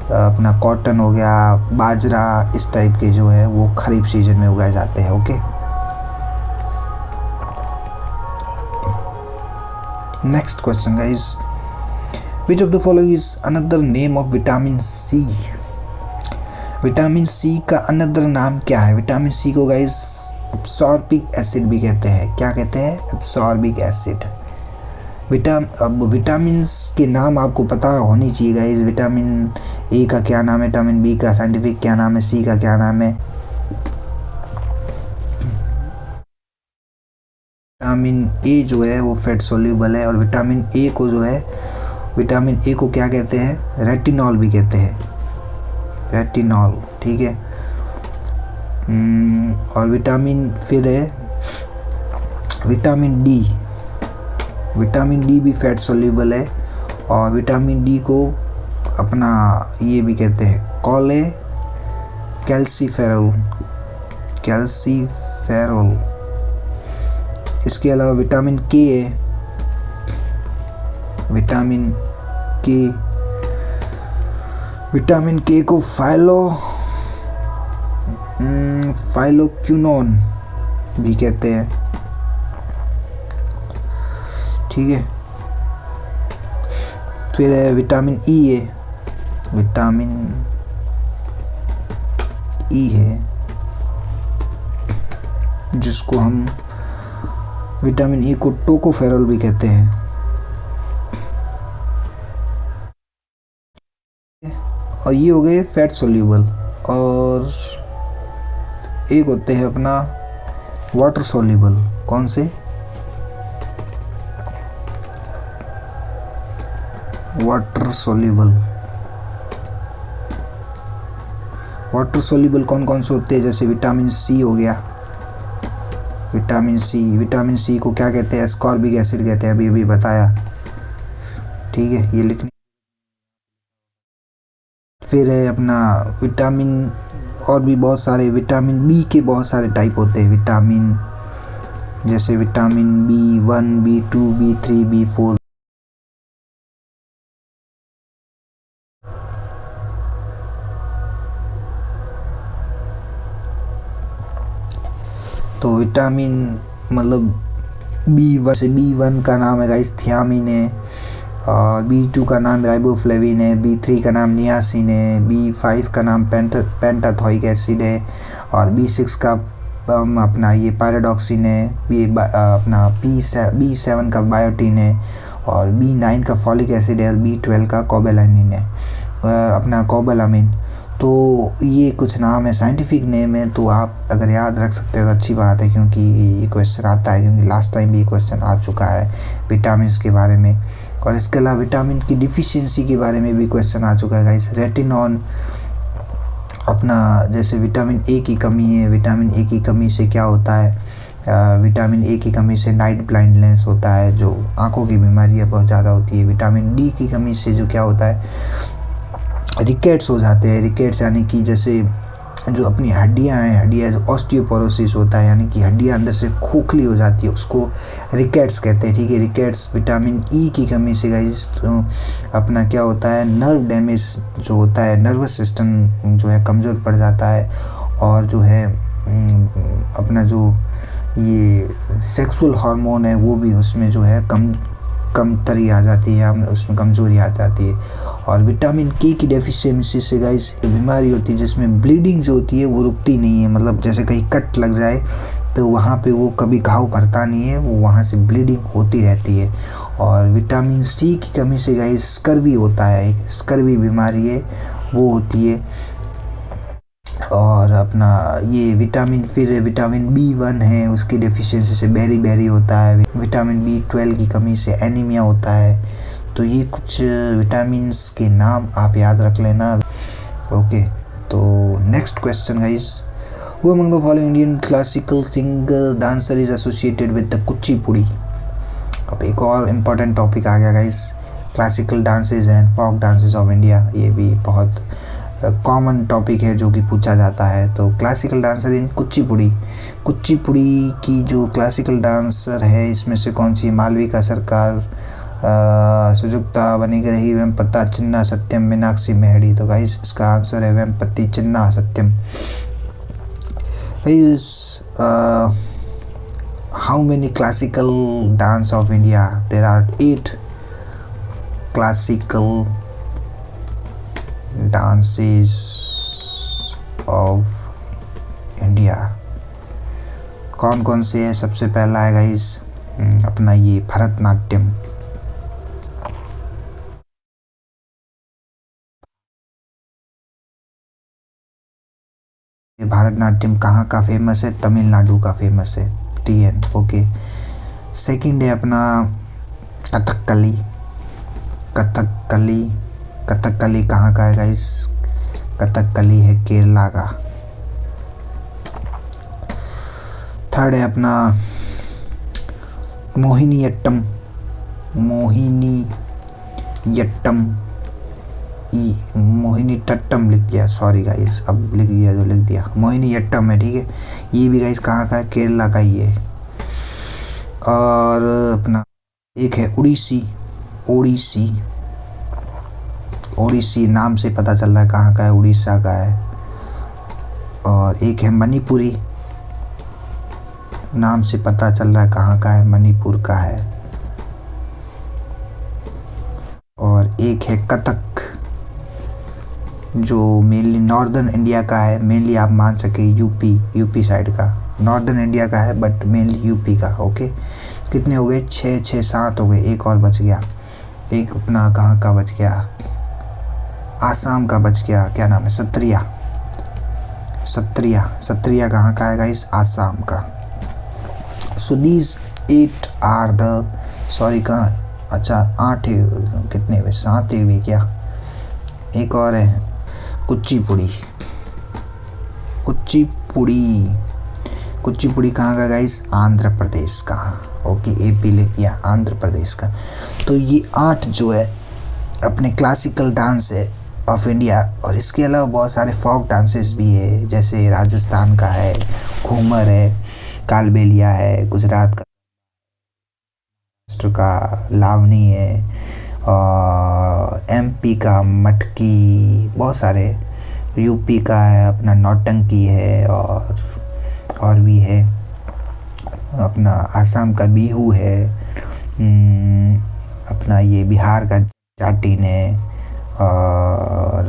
अपना कॉटन हो गया, बाजरा, इस टाइप के जो है वो खरीफ सीजन में उगाए जाते हैं। Okay, next question guys, which of the following is another name of vitamin C? Vitamin C का अनदर नाम क्या है? विटामिन सी को गाइस एब्सॉर्बिक एसिड भी कहते हैं। क्या कहते हैं? एब्सॉर्बिक एसिड। अब विटामिन के नाम आपको पता होनी चाहिए गाइस। विटामिन ए का क्या नाम है, विटामिन बी का साइंटिफिक क्या नाम है, सी का क्या नाम है। विटामिन ए जो है वो फैट सोल्यूबल है, और विटामिन ए को जो है, विटामिन ए को क्या कहते हैं? रेटिनॉल भी कहते हैं, रेटिनॉल, ठीक है। और विटामिन फिर है विटामिन डी। विटामिन डी भी फैट सोल्यूबल है, और विटामिन डी को अपना ये भी कहते हैं कैल्सीफेरॉल, कैल्सीफेरॉल। इसके अलावा विटामिन के है, विटामिन के, विटामिन के को फाइलोक्विनोन भी कहते हैं, ठीक है। फिर है विटामिन ई है, विटामिन ई है जिसको हम विटामिन ई को टोकोफेरॉल भी कहते हैं। और ये हो गए फैट सोल्यूबल। और एक होते हैं अपना वाटर सोल्यूबल। कौन से? Water soluble. वाटर सोल्यूबल कौन कौन से होते हैं? जैसे विटामिन सी हो गया, विटामिन सी। विटामिन सी को क्या कहते हैं? एस्कॉर्बिक एसिड कहते हैं, अभी बताया, ठीक है, ये लिखने। फिर है अपना विटामिन, और भी बहुत सारे विटामिन बी के बहुत सारे टाइप होते हैं। विटामिन जैसे vitamin B1, B2, B3, B4। तो विटामिन मतलब B1 से, B1 का नाम है गाइस थियामिन है, और B2 का नाम राइबोफ्लेविन है, B3 का नाम नियासिन है, B5 का नाम पेंटाथोइक एसिड है, और B6 का अपना ये पायरोडॉक्सिन है, अपना B7 का बायोटिन है, और B9 का फॉलिक एसिड है, और B12 का कोबालामिन है, अपना कोबालामिन। तो ये कुछ नाम है, साइंटिफिक नेम है, तो आप अगर याद रख सकते हो तो अच्छी बात है, क्योंकि ये क्वेश्चन आता है, क्योंकि लास्ट टाइम भी क्वेश्चन आ चुका है विटामिन के बारे में। और इसके अलावा विटामिन की डिफिशियंसी के बारे में भी क्वेश्चन आ चुका है गाइस। रेटिनॉन, अपना जैसे विटामिन ए की कमी है, विटामिन ए की कमी से क्या होता है? विटामिन ए की कमी से नाइट ब्लाइंडनेस होता है, जो आंखों की बीमारियां बहुत ज़्यादा होती है। विटामिन डी की कमी से जो क्या होता है? रिकेट्स हो जाते हैं। रिकेट्स यानी कि जैसे जो अपनी हड्डियां हैं, हड्डियां जो ऑस्टियोपोरोसिस होता है, यानी कि हड्डियां अंदर से खोखली हो जाती है, उसको रिकेट्स कहते हैं, ठीक है। रिकेट्स। विटामिन ई की कमी से गाइस अपना क्या होता है? नर्व डैमेज जो होता है, नर्वस सिस्टम जो है कमज़ोर पड़ जाता है, और जो है अपना जो ये सेक्सुअल हार्मोन है वो भी उसमें जो है कमतरी आ जाती है, उसमें कमज़ोरी आ जाती है। और विटामिन के की डेफिशिएंसी से गाइस बीमारी होती है जिसमें ब्लीडिंग जो होती है वो रुकती नहीं है। मतलब जैसे कहीं कट लग जाए तो वहाँ पे वो कभी घाव भरता नहीं है, वो वहाँ से ब्लीडिंग होती रहती है। और विटामिन सी की कमी से गाइस स्कर्वी होता है, एक स्कर्वी बीमारी है वो होती है। और अपना ये विटामिन, फिर विटामिन B1 है, उसकी डेफिशिएंसी से बेरी होता है। विटामिन B12 की कमी से एनीमिया होता है। तो ये कुछ विटामिन्स के नाम आप याद रख लेना। ओके, तो next question guys, who among the following Indian classical singer dancer is associated with the Kuchipudi? अब एक और इम्पोर्टेंट टॉपिक आ गया guys, classical dances and folk dances of India. ये भी बहुत कॉमन टॉपिक है जो कि पूछा जाता है। तो क्लासिकल डांसर इन कुचिपुड़ी, कुचिपुड़ी की जो क्लासिकल डांसर है इसमें से कौन सी? मालविका सरकार, सुजुक्ता वनिग्रही, वेम्पत्ता चिन्ना सत्यम, मीनाक्षी मेहड़ी। तो गाइस इसका आंसर है Vempati Chinna Satyam. Guys how many classical dance of India? There are 8 classical dances of India। कौन कौन से है? सबसे पहला है गाइस अपना ये भरतनाट्यम। भरतनाट्यम कहाँ का फेमस है? तमिलनाडु का फेमस है। TN okay. सेकंड है अपना कथकली। कथकली, कथकली कहाँ का है गाइस? कथकली है केरला का। थर्ड है अपना मोहिनीअट्टम। मोहिनीअट्टम, मोहिनीअट्टम लिख दिया, सॉरी गाइस, अब लिख दिया जो लिख दिया, मोहिनीअट्टम है, ठीक है। ये भी गाइस कहाँ का है? केरला का ही है। और अपना एक है उड़ीसी। ओडिसी, ओडिसी नाम से पता चल रहा है कहाँ का है, उड़ीसा का है। और एक है मणिपुरी, नाम से पता चल रहा है कहाँ का है, मणिपुर का है। और एक है कथक जो मेनली नॉर्दर्न इंडिया का है, मेनली आप मान सके यूपी साइड का, नॉर्दर्न इंडिया का है बट मेनली यूपी का। ओके, कितने हो गए? 6 7 हो गए, एक और बच गया। एक अपना कहाँ का बच गया? आसाम का बच गया, क्या नाम है? सत्रिया। सत्रिया कहाँ का है गाइस? आसाम का। So these 8 are the, sorry कहाँ, अच्छा 8 कितने हुए? 7 हुए क्या? एक और है कुचिपुड़ी। कुचिपुड़ी कहाँ का गाइस? आंध्र प्रदेश का। ओके, AP लिख दिया, आंध्र प्रदेश का। तो ये 8 जो है अपने क्लासिकल डांस है ऑफ इंडिया। और इसके अलावा बहुत सारे फोक डांसेस भी है, जैसे राजस्थान का है घूमर है, कालबेलिया है, गुजरात का का लावनी है, और MP का मटकी, बहुत सारे, UP का है अपना नौटंकी है, और भी है अपना आसाम का बिहू है, अपना ये बिहार का जाटिन है, और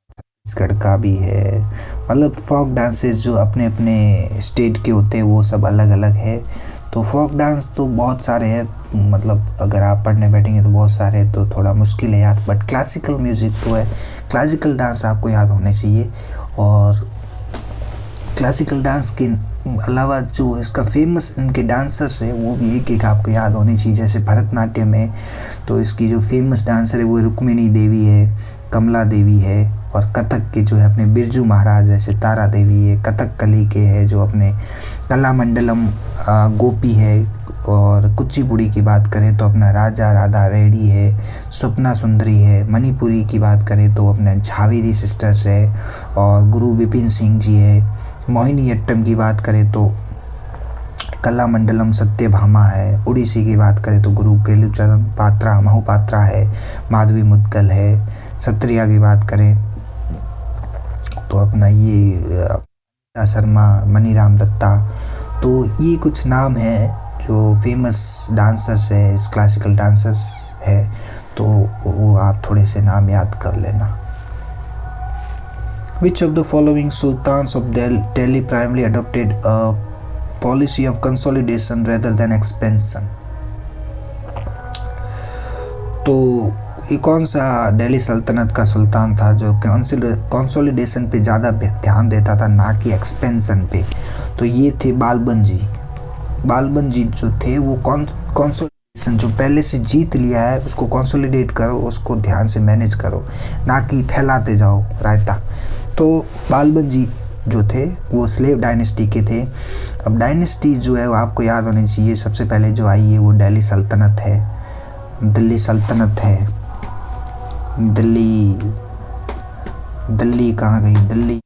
छत्तीसगढ़ का भी है। मतलब फोक डांसेस जो अपने अपने स्टेट के होते हैं वो सब अलग अलग है। तो फोक डांस तो बहुत सारे हैं, मतलब अगर आप पढ़ने बैठेंगे तो बहुत सारे हैं, तो थोड़ा मुश्किल है याद। बट क्लासिकल म्यूज़िक तो है, क्लासिकल डांस आपको याद होने चाहिए। और क्लासिकल डांस के अलावा जो इसका फेमस इनके डांसर्स है वो भी एक एक आपको याद होने चाहिए। जैसे भरतनाट्यम है तो इसकी जो फेमस डांसर है वो रुक्मिणी देवी है, कमला देवी है। और कथक के जो है अपने बिरजू महाराज है, सितारा देवी है। कथकली के है जो अपने कलामंडलम गोपी है। और कुचिपुड़ी की बात करें तो अपना राजा राधा रेड्डी है, स्वप्ना सुंदरी है। मणिपुरी की बात करें तो अपने झावेरी सिस्टर्स है, और गुरु विपिन सिंह जी है। मोहिनीअट्टम की बात करें तो कलामंडलम सत्यभामा है। उड़ीसी की बात करें तो गुरु केलुचरण पात्रा महापात्रा है, माधवी मुद्गल है। सत्रिया की बात करें तो अपना ये शर्मा, मनीराम दत्ता। तो ये कुछ नाम है जो फेमस डांसर्स है, क्लासिकल डांसर्स है, तो वो आप थोड़े से नाम याद कर लेना। Which of the following sultans of Delhi primarily adopted a policy of consolidation rather than expansion? तो ये कौन सा दिल्ली सल्तनत का सुल्तान था जो कंसोलिडेशन पे ज़्यादा ध्यान देता था, ना कि एक्सपेंशन पे? तो ये थे बालबन जी। बालबन जी जो थे वो कंसोलिडेशन, जो पहले से जीत लिया है उसको कंसोलिडेट करो, उसको ध्यान से मैनेज करो, ना कि फैलाते जाओ रायता। तो बालबन जी जो थे वो स्लेव डायनेस्टी के थे। अब डायनेस्टी जो है वो आपको याद होनी चाहिए। सबसे पहले जो आई है वो दिल्ली सल्तनत है, दिल्ली सल्तनत है, दिल्ली दिल्ली कहाँ गई, दिल्ली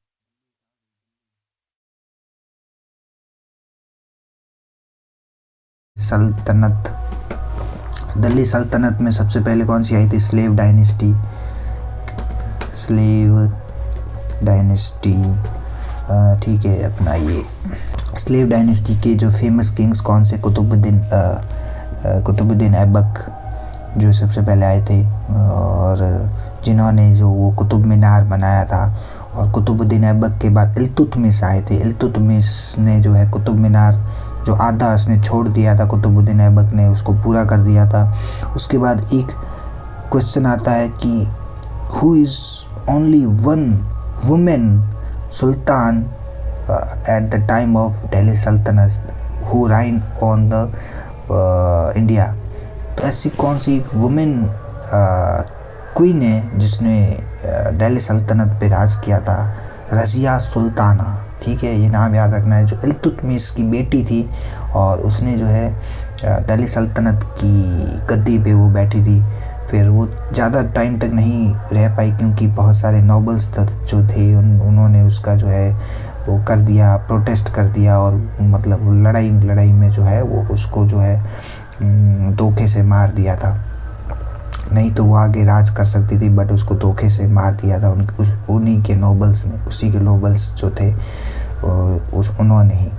सल्तनत, दिल्ली सल्तनत में सबसे पहले कौन सी आई थी, स्लेव डायनेस्टी, स्लेव डायनेस्टी। ठीक है, अपना ये स्लेव डायनेस्टी के जो फेमस किंग्स कौन से, कुतुबुद्दीन ऐबक जो सबसे पहले आए थे, और जिन्होंने जो वो कुतुब मीनार बनाया था। और कुतुबुद्दीन ऐबक के बाद इल्तुतमिश आए थे। इल्तुतमिश ने जो है कुतुब मीनार जो आधा उसने छोड़ दिया था, कुतुबुद्दीन ऐबक ने उसको पूरा कर दिया था। उसके बाद एक क्वेश्चन आता है कि who is only one women sultan at the time of Delhi sultanate who reign on the India. तो ऐसी कौन सी वुमेन क्वीन है जिसने दिल्ली सल्तनत पे राज किया था, रज़िया सुल्ताना। ठीक है, ये नाम याद रखना है, जो इल्तुतमिश की बेटी थी और उसने जो है दिल्ली सल्तनत की गद्दी पे वो बैठी थी। फिर वो ज़्यादा टाइम तक नहीं रह पाई क्योंकि बहुत सारे नोबल्स जो थे उन्होंने उसका जो है वो कर दिया, प्रोटेस्ट कर दिया, और मतलब लड़ाई में जो है वो उसको जो है धोखे से मार दिया था। नहीं तो वो आगे राज कर सकती थी, बट उसको धोखे से मार दिया था उन्हीं के नोबल्स ने, उसी के नोबल्स जो थे उन्होंने ही।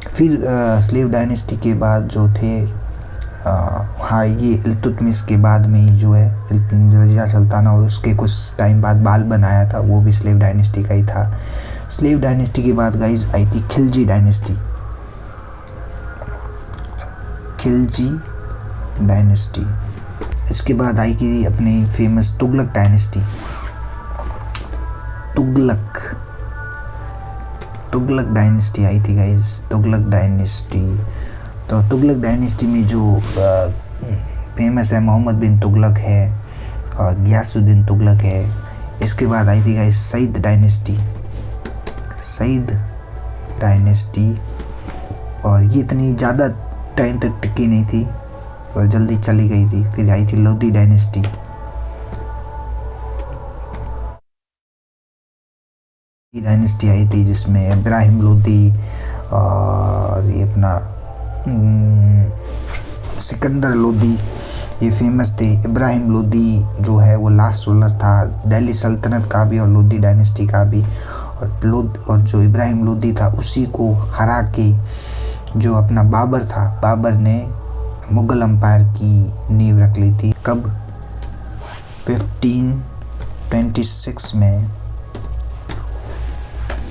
फिर स्लेव डायनेस्टी के बाद जो थे, हाँ, ये इल्तुतमिश के बाद में ही जो है रज़िया सुल्ताना, और उसके कुछ टाइम बाद बाल्बन आया था, वो भी स्लेव डायनेस्टी का ही था। स्लेव डायनेस्टी के बाद गाइज आई थी खिलजी डायनेस्टी। खिलजी डायनेस्टी। इसके बाद आई कि अपनी famous Tughlaq dynasty. Tughlaq dynasty आई थी गाइज, तुगलक डायनेस्टी। तो तुगलक डायनेस्टी में जो फेमस है मोहम्मद बिन तुगलक है और गियासुद्दीन तुगलक है। इसके बाद आई थी गाइज सईद डायनेस्टी, और ये इतनी ज़्यादा टाइम तक टिकी नहीं थी और जल्दी चली गई थी। फिर आई थी लोधी डायनेस्टी। डायनेस्टी आई थी जिसमें इब्राहिम लोधी और ये अपना सिकंदर लोधी ये फेमस थे। इब्राहिम लोधी जो है वो लास्ट रूलर था दिल्ली सल्तनत का भी और लोधी डायनेस्टी का भी। और जो इब्राहिम लोधी था उसी को हरा के जो अपना बाबर था, बाबर ने मुग़ल एम्पायर की नींव रख ली थी। कब? 1526 में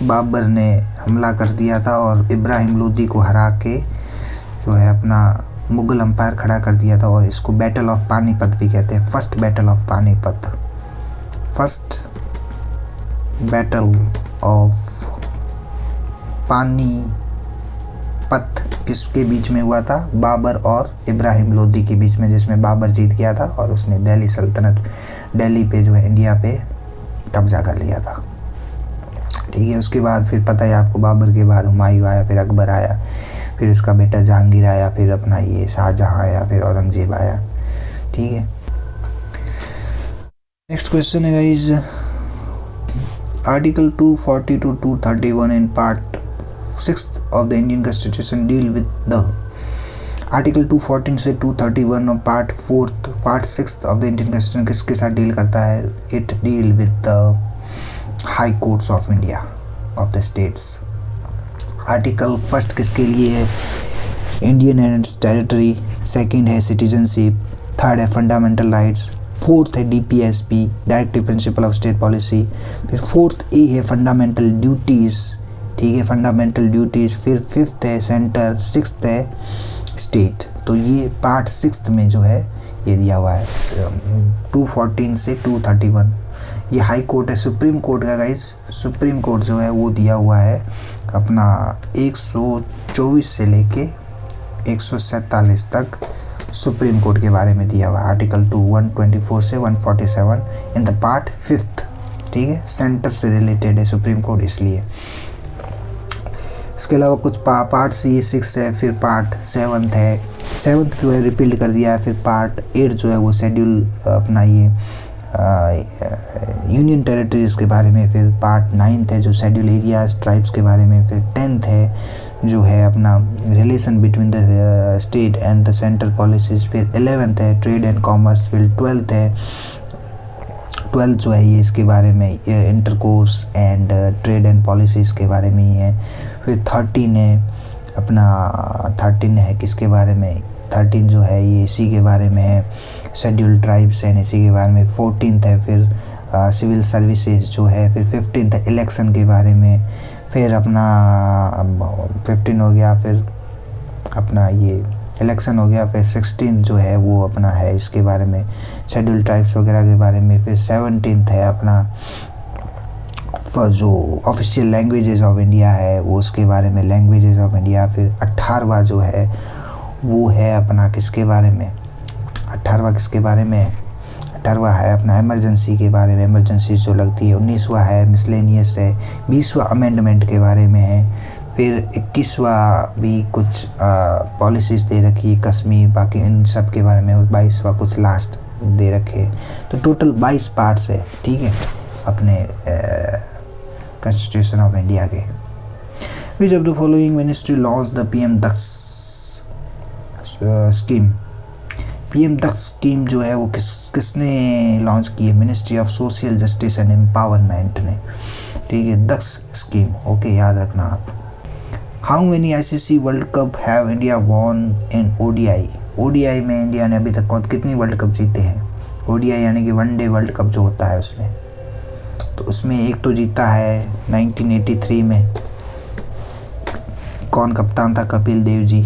बाबर ने हमला कर दिया था और इब्राहिम लोधी को हरा के जो है अपना मुग़ल एम्पायर खड़ा कर दिया था। और इसको बैटल ऑफ पानीपत भी कहते हैं, first battle of Panipat. First battle of Panipat किसके बीच में हुआ था? बाबर और इब्राहिम लोधी के बीच में, जिसमें बाबर जीत गया था और उसने दिल्ली सल्तनत, दिल्ली पे जो है इंडिया पे कब्जा कर लिया था। ठीक है, उसके बाद फिर पता है आपको, बाबर के बाद हुमायूं आया, फिर अकबर आया, फिर उसका बेटा जहांगीर आया, फिर अपना ये शाहजहां आया, फिर औरंगजेब आया। ठीक है, नेक्स्ट क्वेश्चन है guys, article 240 to 231 in part 6 of the Indian Constitution deal with the article 214 से 231 और part 6 of the Indian constitution किसके साथ डील करता है? It deal with the high courts of India of the states. Article first किसके लिए है? Indian and it's territory. Second है सिटीजनशिप। थर्ड है फंडामेंटल राइट्स। फोर्थ है DPSP, directive principle of state policy. फिर फोर्थ ए है फंडामेंटल ड्यूटीज़। ठीक है, फंडामेंटल ड्यूटीज़। फिर फिफ्थ है सेंटर, सिक्स्थ है स्टेट। तो ये पार्ट 6 में जो है ये दिया हुआ है 214 से 231। ये हाई कोर्ट है, सुप्रीम कोर्ट का गाइस। सुप्रीम कोर्ट जो है वो दिया हुआ है अपना 124 से लेके 147 तक सुप्रीम कोर्ट के बारे में दिया हुआ है। आर्टिकल 2 124 से 147 इन द पार्ट 5th। ठीक है, सेंटर से रिलेटेड है सुप्रीम कोर्ट इसलिए। इसके अलावा कुछ पार्ट्स ये 6 है, फिर पार्ट 7 है। 7th जो है रिपील कर दिया है। फिर पार्ट 8 जो है वो शेड्यूल अपना ये यूनियन टेरिटरीज़ के बारे में, फिर पार्ट 9th है जो शेड्यूल एरियाज ट्राइब्स के बारे में, फिर 10th है जो है अपना relation between the state and the central policies, फिर 11th है ट्रेड एंड कॉमर्स, फिर 12th है 12th जो है ये इसके बारे में intercourse and trade and policies के बारे में ही है। फिर 13 है अपना 13 है किसके बारे में, 13 जो है ये इसी के बारे में है, शेड्यूल ट्राइब्स एंड इसी के बारे में। 14th है फिर सिविल सर्विसेज जो है, फिर 15th है इलेक्शन के बारे में, फिर अपना 15 हो गया, फिर अपना ये इलेक्शन हो गया, फिर 16th जो है वो अपना है इसके बारे में शेड्यूल ट्राइब्स वगैरह के बारे में, फिर 17th है अपना जो ऑफिशियल लैंग्वेजेस ऑफ इंडिया है वो उसके बारे में लैंग्वेजेस ऑफ इंडिया। फिर 18वां जो है वो है अपना किसके बारे में, 18वां किसके बारे में, 18वां है अपना इमरजेंसी के बारे में, इमरजेंसी जो लगती है। 19वां है मिसलेनियस है, 20वां अमेंडमेंट के बारे में है, फिर 21वां भी कुछ पॉलिसीज़ दे रखी है कश्मीर, बाकी इन सब के बारे में, और 22वां कुछ लास्ट दे रखे। तो टोटल 22 पार्ट्स है, ठीक है, अपने कॉन्स्टिट्यूशन ऑफ इंडिया के। Which of the following ministry launch the PM Daksh scheme, PM Daksh scheme जो है वो किसने लॉन्च की है, ministry of social justice and empowerment ने, ठीक है, दक्ष स्कीम, ओके याद रखना आप। How many ICC world cup have India won in ODI, ODI में इंडिया ने अभी तक कितनी वर्ल्ड कप जीते हैं, ODI यानी कि वनडे वर्ल्ड कप जो होता है उसमें, तो उसमें एक तो जीता है 1983 में, कौन कप्तान था, कपिल देव जी,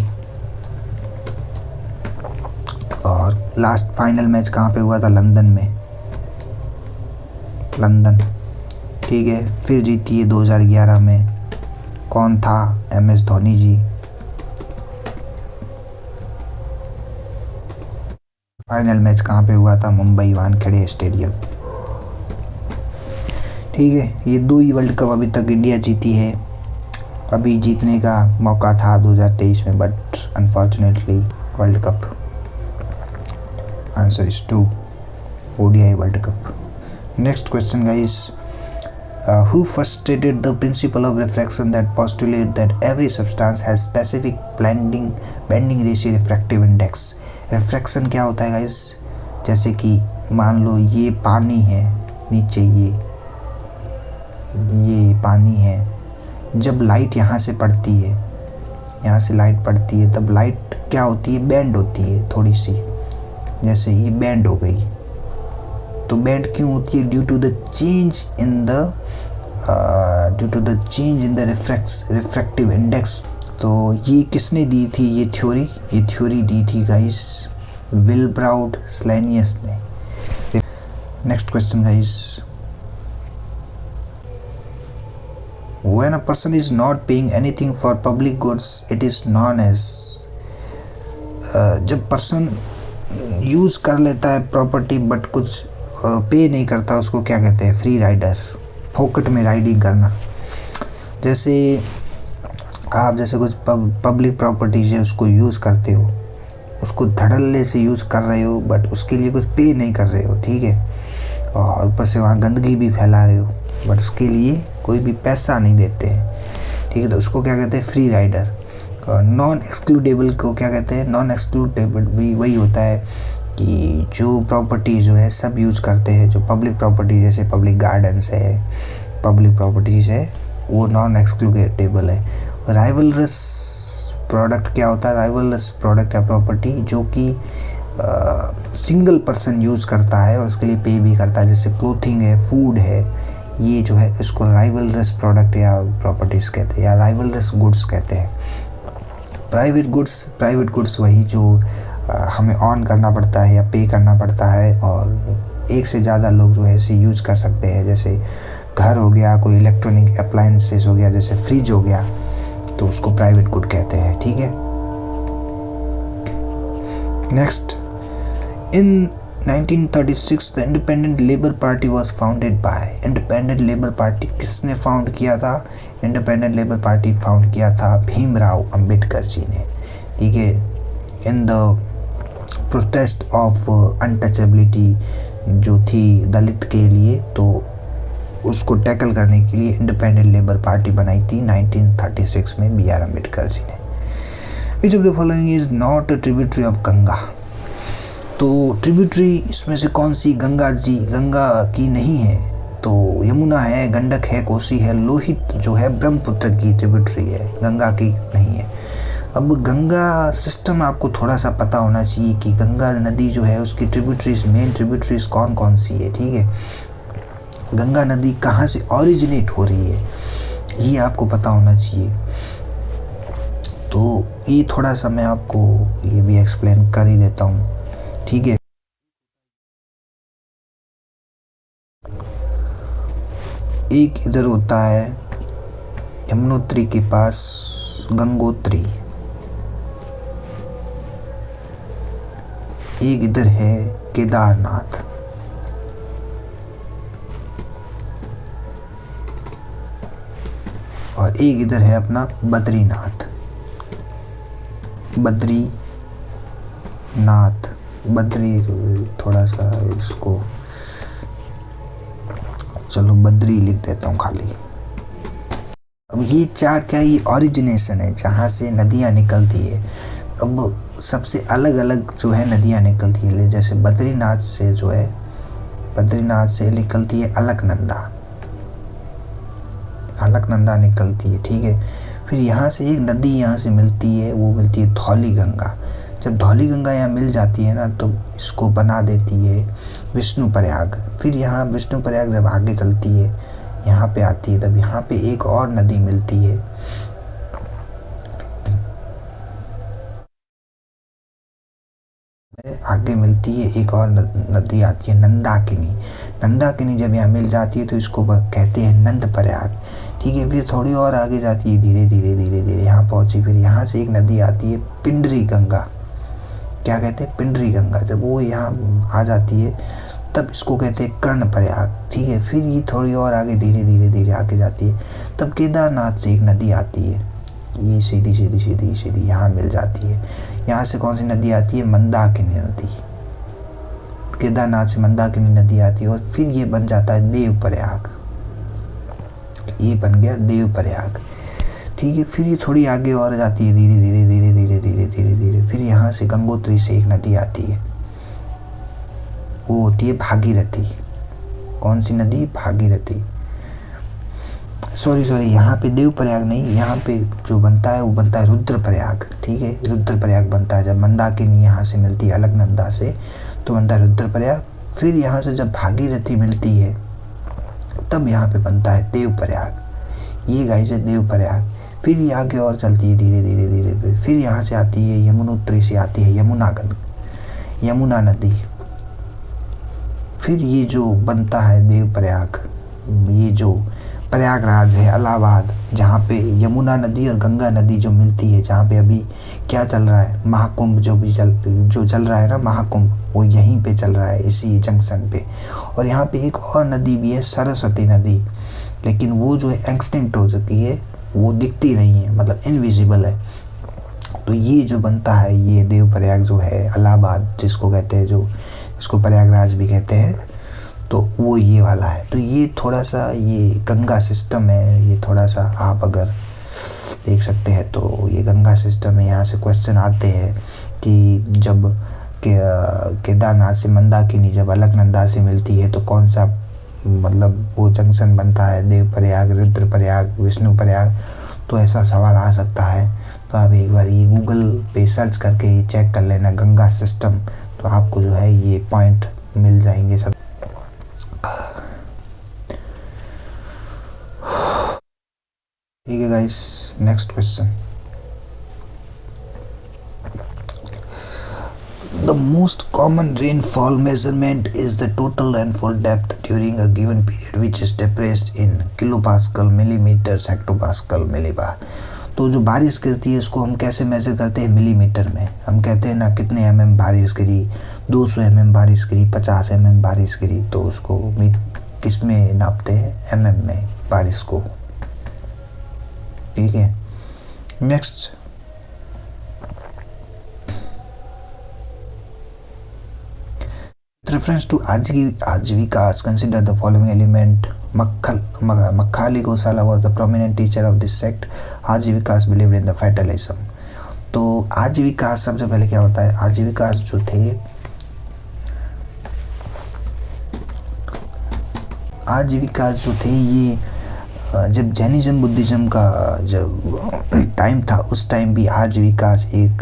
और लास्ट फाइनल मैच कहाँ पे हुआ था, लंदन में, लंदन, ठीक है। फिर जीती है 2011 में, कौन था, MS धोनी जी। फाइनल मैच कहाँ पे हुआ था, मुंबई वानखेड़े स्टेडियम, ठीक है। ये 2 ही वर्ल्ड कप अभी तक इंडिया जीती है, अभी जीतने का मौका था 2023 में, but unfortunately world cup answer is 2 ODI world cup. Next question guys, who first stated the principle of refraction that postulate that every substance has specific bending ratio refractive index। Refraction क्या होता है guys, जैसे कि मान लो ये पानी है, नीचे ये पानी है, जब लाइट यहाँ से पड़ती है, यहाँ से लाइट पड़ती है, तब लाइट क्या होती है, बेंड होती है थोड़ी सी, जैसे ये बेंड हो गई, तो बेंड क्यों होती है, due to the change in the refractive index. तो ये किसने दी थी ये थ्योरी दी थी गाइस, विल्ब्राउट स्लेनियस ने। Next question guys, when a person is not paying anything for public goods it is known as, जब पर्सन यूज़ कर लेता है प्रॉपर्टी बट कुछ पे नहीं करता उसको क्या कहते हैं, फ्री राइडर, फोकट में राइडिंग करना। जैसे आप जैसे कुछ पब्लिक प्रॉपर्टीज है उसको यूज़ करते हो, उसको धड़ल्ले से यूज़ कर रहे हो बट उसके लिए कुछ पे नहीं कर रहे हो, ठीक है, और ऊपर से वहाँ गंदगी भी फैला रहे हो बट उसके लिए कोई भी पैसा नहीं देते हैं, ठीक है, तो उसको क्या कहते हैं, फ्री राइडर। और नॉन एक्सक्लूडेबल को क्या कहते हैं, नॉन एक्सक्लूडेबल भी वही होता है कि जो प्रॉपर्टी जो है सब यूज़ करते हैं, जो पब्लिक प्रॉपर्टी जैसे पब्लिक गार्डन्स है, पब्लिक प्रॉपर्टीज़ है, वो नॉन एक्सक्लूडेबल है। राइवलरस प्रोडक्ट क्या होता है, राइवलरस प्रोडक्ट या प्रॉपर्टी जो कि सिंगल पर्सन यूज़ करता है और उसके लिए पे भी करता है, जैसे क्लोथिंग है, फूड है, ये जो है इसको राइवलरस प्रोडक्ट या प्रॉपर्टीज़ कहते हैं या राइवलरस गुड्स कहते हैं। प्राइवेट गुड्स वही जो हमें ऑन करना पड़ता है या पे करना पड़ता है और एक से ज़्यादा लोग जो है इसे यूज कर सकते हैं, जैसे घर हो गया, कोई इलेक्ट्रॉनिक अप्लायंसेस हो गया, जैसे फ्रिज हो गया, तो उसको प्राइवेट गुड कहते हैं, ठीक है। Next, in 1936 the independent labour party was founded by, independent labour party किसने फाउंड किया था, इंडिपेंडेंट लेबर पार्टी फाउंड किया था भीमराव अंबेडकर जी ने, ठीक है। In the protest of untouchability जो थी दलित के लिए, तो उसको टैकल करने के लिए इंडिपेंडेंट लेबर पार्टी बनाई थी 1936 में बी आर अम्बेडकर जी ने। विच of the following is not a tributary of Ganga? तो ट्रिब्यूटरी इसमें से कौन सी गंगा की नहीं है? तो यमुना है, गंडक है, कोसी है, लोहित जो है ब्रह्मपुत्र की ट्रिब्यूटरी है, गंगा की नहीं है। अब गंगा सिस्टम आपको थोड़ा सा पता होना चाहिए कि गंगा नदी जो है उसकी ट्रिब्यूटरीज, मेन ट्रिब्यूटरीज कौन कौन सी है, ठीक है। गंगा नदी कहाँ से ओरिजिनेट हो रही है ये आपको पता होना चाहिए। तो ये थोड़ा सा मैं आपको ये भी एक्सप्लेन कर ही देता हूँ, ठीक है। एक इधर होता है यमुनोत्री के पास गंगोत्री, एक इधर है केदारनाथ, और एक इधर है अपना बद्रीनाथ। बद्री थोड़ा सा इसको, चलो बद्री लिख देता हूँ खाली। अब ये चार क्या, ये ओरिजिनेशन है जहाँ से नदियाँ निकलती है। अब सबसे अलग अलग जो है नदियाँ निकलती है, जैसे बद्रीनाथ से जो है, बद्रीनाथ से निकलती है अलकनंदा निकलती है, ठीक है। फिर यहाँ से एक नदी यहाँ से मिलती है, वो मिलती है धौली गंगा। जब धौली गंगा यहाँ मिल जाती है ना, तो इसको बना देती है विष्णुप्रयाग। फिर यहाँ विष्णुप्रयाग जब आगे चलती है, यहाँ पे आती है, तब यहाँ पे एक और नदी मिलती है, आगे मिलती है एक और नदी आती है नंदाकिनी। जब यहाँ मिल जाती है तो इसको कहते हैं नंदप्रयाग, ठीक है। फिर थोड़ी और आगे जाती है, धीरे धीरे यहाँ पहुंची। फिर यहाँ से एक नदी आती है पिंडरी गंगा, क्या कहते हैं, पिंडरी गंगा। जब वो यहाँ आ जाती है तब इसको कहते हैं कर्णप्रयाग, ठीक है। फिर ये थोड़ी और आगे धीरे आगे जाती है, तब केदारनाथ से एक नदी आती है, ये सीधी यहाँ मिल जाती है। यहाँ से कौन सी नदी आती है, मंदाकिनी नदी। केदारनाथ से मंदाकिनी नदी आती है, और फिर ये बन जाता है देवप्रयाग, ये बन गया देवप्रयाग, ठीक है। फिर ये थोड़ी आगे और जाती है, धीरे। फिर यहाँ से गंगोत्री से एक नदी आती है, वो होती है भागीरथी। कौन सी नदी, भागीरथी। सॉरी यहाँ पे देवप्रयाग नहीं, यहाँ पे जो बनता है वो बनता है रुद्रप्रयाग, ठीक है। रुद्रप्रयाग बनता है जब मंदाकिनी यहाँ से मिलती है अलकनंदा से, तो बनता है रुद्रप्रयाग। फिर यहाँ से जब भागीरथी मिलती है तब यहाँ पे बनता है देवप्रयाग, ये गाइस है देवप्रयाग। फिर ये आगे और चलती है धीरे। फिर यहाँ से आती है यमुनोत्री से आती है यमुना नदी। फिर ये जो बनता है देवप्रयाग, ये जो प्रयागराज है इलाहाबाद, जहाँ पे यमुना नदी और गंगा नदी जो मिलती है, जहाँ पे अभी क्या चल रहा है, महाकुंभ जो चल रहा है ना, महाकुंभ, वो यहीं पे चल रहा है, इसी जंक्शन पे। और यहाँ पे एक और नदी भी है, सरस्वती नदी, लेकिन वो जो है एक्सटिंक्ट हो चुकी है, वो दिखती नहीं है, मतलब इनविजिबल है। तो ये जो बनता है, ये देवप्रयाग जो है इलाहाबाद जिसको कहते हैं, जो इसको प्रयागराज भी कहते हैं, तो वो ये वाला है। तो ये थोड़ा सा ये गंगा सिस्टम है, ये थोड़ा सा आप अगर देख सकते हैं तो ये गंगा सिस्टम है। यहाँ से क्वेश्चन आते हैं कि जब केदारनाथ से मंदाकिनी जब अलकनंदा से मिलती है तो कौन सा, मतलब वो जंक्शन बनता है, देवप्रयाग, रुद्रप्रयाग, विष्णुप्रयाग। तो ऐसा सवाल आ सकता है, तो आप एक बार ये गूगल पे सर्च करके ये चेक कर लेना गंगा सिस्टम, तो आपको जो है ये पॉइंट मिल जाएंगे सब। ठीक है guys, next question. The most common rainfall measurement is the total rainfall depth during a given period, which is depressed in kilopascal, millimeters, hectopascal, millibar। तो जो बारिश गिरती है इसको हम कैसे मेजर करते हैं, मिलीमीटर में। हम कहते हैं ना कितने mm बारिश गिरी, 200 mm बारिश गिरी, 50 mm बारिश गिरी, तो उसको किस में नापते हैं, mm में बारिश को, ठीक है। Next, reference to Ajivikas, consider the following element. Makhali Gosala was the prominent teacher of this sect. Ajivikas believed in the fatalism. तो आजीविकास सबसे पहले क्या होता है, आजीविकास जो थे, आजीविकास जो थे ये जब जैनिज्म बुद्धिज्म का जब टाइम था उस टाइम भी आजीविकास एक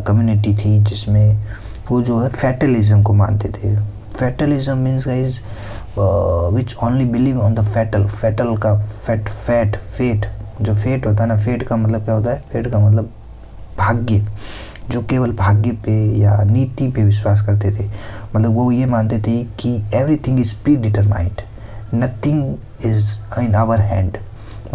कम्युनिटी थी जिसमें वो जो है फैटलिज्म को मानते थे. Fatalism means guys which only believe on the fatal का फेट जो फेट होता है ना, फेट का मतलब क्या होता है, फेट का मतलब भाग्य, जो केवल भाग्य पे या नीति पे विश्वास करते थे. मतलब वो ये मानते थे कि everything is predetermined, nothing is in our hand.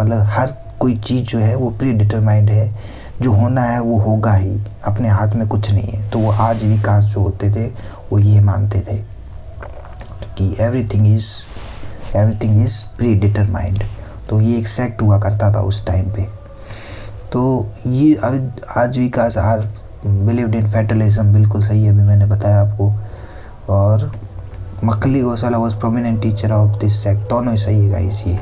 मतलब हर कोई चीज़ जो है वो प्री डिटरमाइंड है, जो होना है वो होगा ही, अपने हाथ में कुछ नहीं है. तो वो आजीविकास जो होते थे वो ये मानते थे कि एवरीथिंग इज प्री डिटरमाइंड. तो ये एक सेक्ट हुआ करता था उस टाइम पे. तो ये आजीविकास आर बिलीव्ड इन फैटलिज्म, बिल्कुल सही है, अभी मैंने बताया आपको. और मखली गौशाला was prominent teacher of this sect, दोनों ही सही है गाइस ये,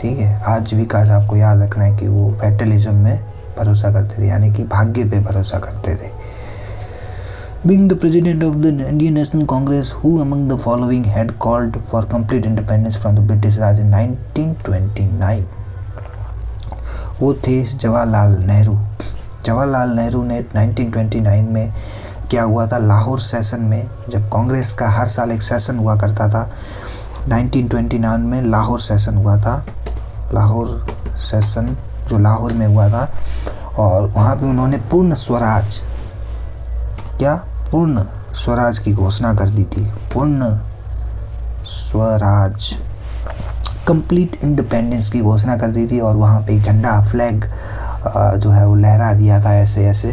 ठीक है. आजीविकास आपको याद रखना है कि वो फैटलिज्म में भरोसा करते थे, यानी कि भाग्य पे भरोसा करते थे. Being the president of the Indian National Congress, who among the following had called for complete independence from the British Raj in 1929? वो थे जवाहरलाल नेहरू. जवाहरलाल नेहरू ने 1929 में क्या हुआ था, लाहौर सेशन में, जब कांग्रेस का हर साल एक सेशन हुआ करता था, 1929 में लाहौर सेशन हुआ था. लाहौर सेशन जो लाहौर में हुआ था, और वहाँ पे उन्होंने पूर्ण स्वराज की घोषणा कर दी थी. पूर्ण स्वराज, कंप्लीट इंडिपेंडेंस की घोषणा कर दी थी. और वहाँ पे एक झंडा, फ्लैग जो है वो लहरा दिया था ऐसे ऐसे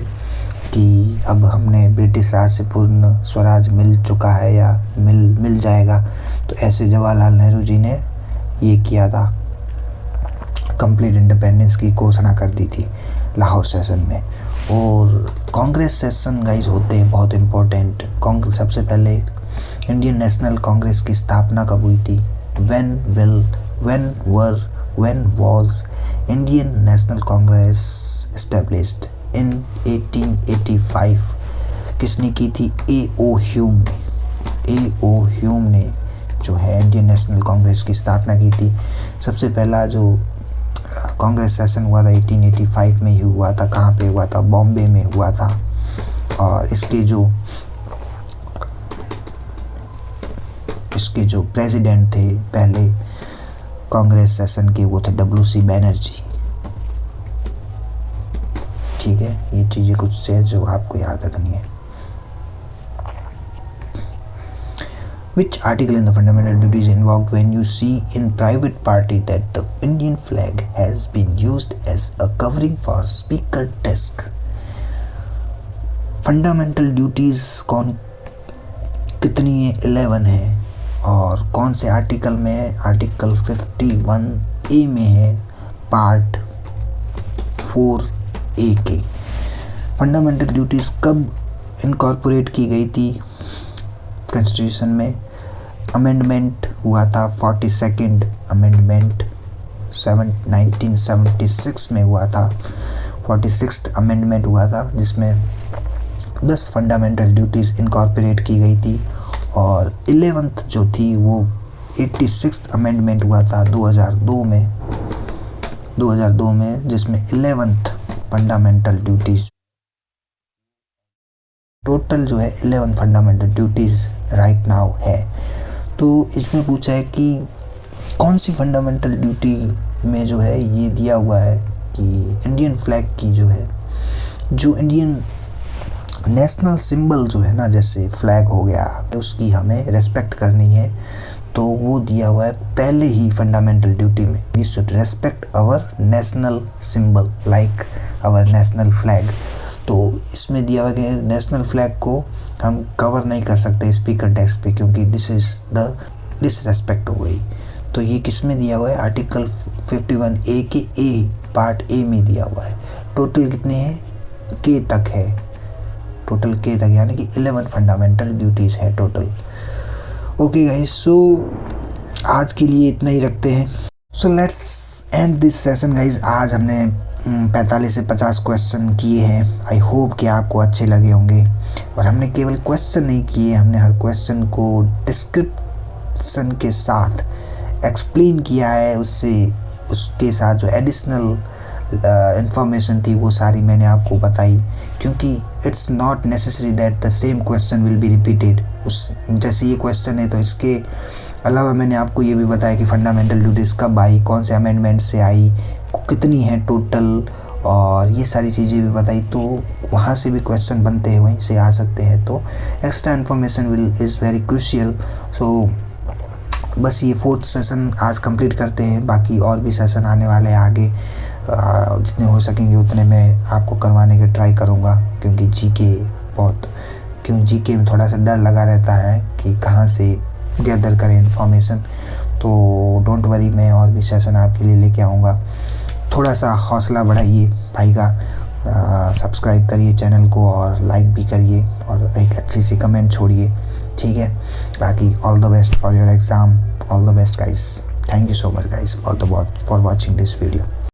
कि अब हमने ब्रिटिश राज से पूर्ण स्वराज मिल चुका है या मिल जाएगा. तो ऐसे जवाहरलाल नेहरू जी ने ये किया था, कंप्लीट इंडिपेंडेंस की घोषणा कर दी थी लाहौर सेशन में. और कांग्रेस सेशन गाइज होते हैं बहुत इम्पोर्टेंट. कांग्रेस सबसे पहले इंडियन नेशनल कांग्रेस की स्थापना कब हुई थी, when was Indian National Congress established in 1885? किसने की थी, A.O. ह्यूम ने जो है इंडियन नेशनल कांग्रेस की स्थापना की थी. सबसे पहला जो कांग्रेस सेशन हुआ था 1885 में ही हुआ था. कहाँ पे हुआ था, बॉम्बे में हुआ था. और इसके जो प्रेसिडेंट थे पहले कांग्रेस सेशन के, वो थे W.C. बैनर्जी. ठीक है, ये चीज़ें कुछ है जो आपको याद रखनी है. Which article in the fundamental duties invoked when you see in private party that the Indian flag has been used as a covering for speaker desk? Fundamental duties कितनी है, 11 है. और कौन से आर्टिकल में है, आर्टिकल 51A में है, पार्ट 4A के. फंडामेंटल ड्यूटीज़ कब इनकॉर्पोरेट की गई थी कॉन्स्टिट्यूशन में, अमेंडमेंट हुआ था 42nd अमेंडमेंट 1976 में हुआ था. 46th अमेंडमेंट हुआ था जिसमें 10 फंडामेंटल ड्यूटीज़ इनकॉर्पोरेट की गई थी. और 11th जो थी वो 86th अमेंडमेंट हुआ था 2002 में जिसमें 11th फंडामेंटल ड्यूटीज़, टोटल जो है 11 फंडामेंटल ड्यूटीज़ राइट नाउ है. तो इसमें पूछा है कि कौन सी फंडामेंटल ड्यूटी में जो है ये दिया हुआ है कि इंडियन फ्लैग की जो है, जो इंडियन नेशनल सिंबल जो है ना, जैसे फ्लैग हो गया, तो उसकी हमें रेस्पेक्ट करनी है. तो वो दिया हुआ है पहले ही फंडामेंटल ड्यूटी में, we should respect our national symbol like our national flag. तो इसमें दिया हुआ है कि नेशनल फ्लैग को हम कवर नहीं कर सकते स्पीकर डेस्क पे, क्योंकि दिस इज़ द डिसरेस्पेक्ट हो गई. तो ये किस में दिया हुआ है, आर्टिकल 51A के ए, पार्ट ए में दिया हुआ है. टोटल कितने हैं, के तक है, टोटल के तक, यानी कि 11 फंडामेंटल ड्यूटीज़ है टोटल. ओके गाइस, सो आज के लिए इतना ही रखते हैं। So let's end this session guys. आज हमने 45 से 50 क्वेश्चन किए हैं। आई होप कि आपको अच्छे लगे होंगे। और हमने केवल क्वेश्चन नहीं किए, हमने हर क्वेश्चन को डिस्क्रिप्शन के साथ एक्सप्लेन किया है। उसके साथ जो एडिशनल इंफॉर्मेशन थी वो सारी मैंने आपको बताई, क्योंकि it's not necessary that the same question will be repeated. जैसे ये क्वेश्चन है तो इसके अलावा मैंने आपको ये भी बताया कि फंडामेंटल ड्यूटीज़ कब आई, कौन से अमेंडमेंट से आई, कितनी है टोटल, और ये सारी चीज़ें भी बताई। तो वहाँ से भी क्वेश्चन बनते हैं, वहीं से आ सकते हैं। तो extra information is very crucial. So बस ये 4th सेशन आज कंप्लीट करते हैं। बाकी और भी सेशन आने वाले हैं आगे। जितने हो सकेंगे उतने मैं आपको करवाने के ट्राई करूँगा, क्योंकि जीके में थोड़ा सा डर लगा रहता है कि कहाँ से गैदर करें इन्फॉर्मेशन। तो डोंट वरी, मैं और भी सेशन आपके लिए लेके आऊँगा। थोड़ा सा हौसला बढ़ाइए भाई का, सब्सक्राइब करिए चैनल को और लाइक भी करिए और एक अच्छी सी कमेंट छोड़िए, ठीक है। बाकी all the best for your exam, all the best guys. Thank you so much guys for watching this video.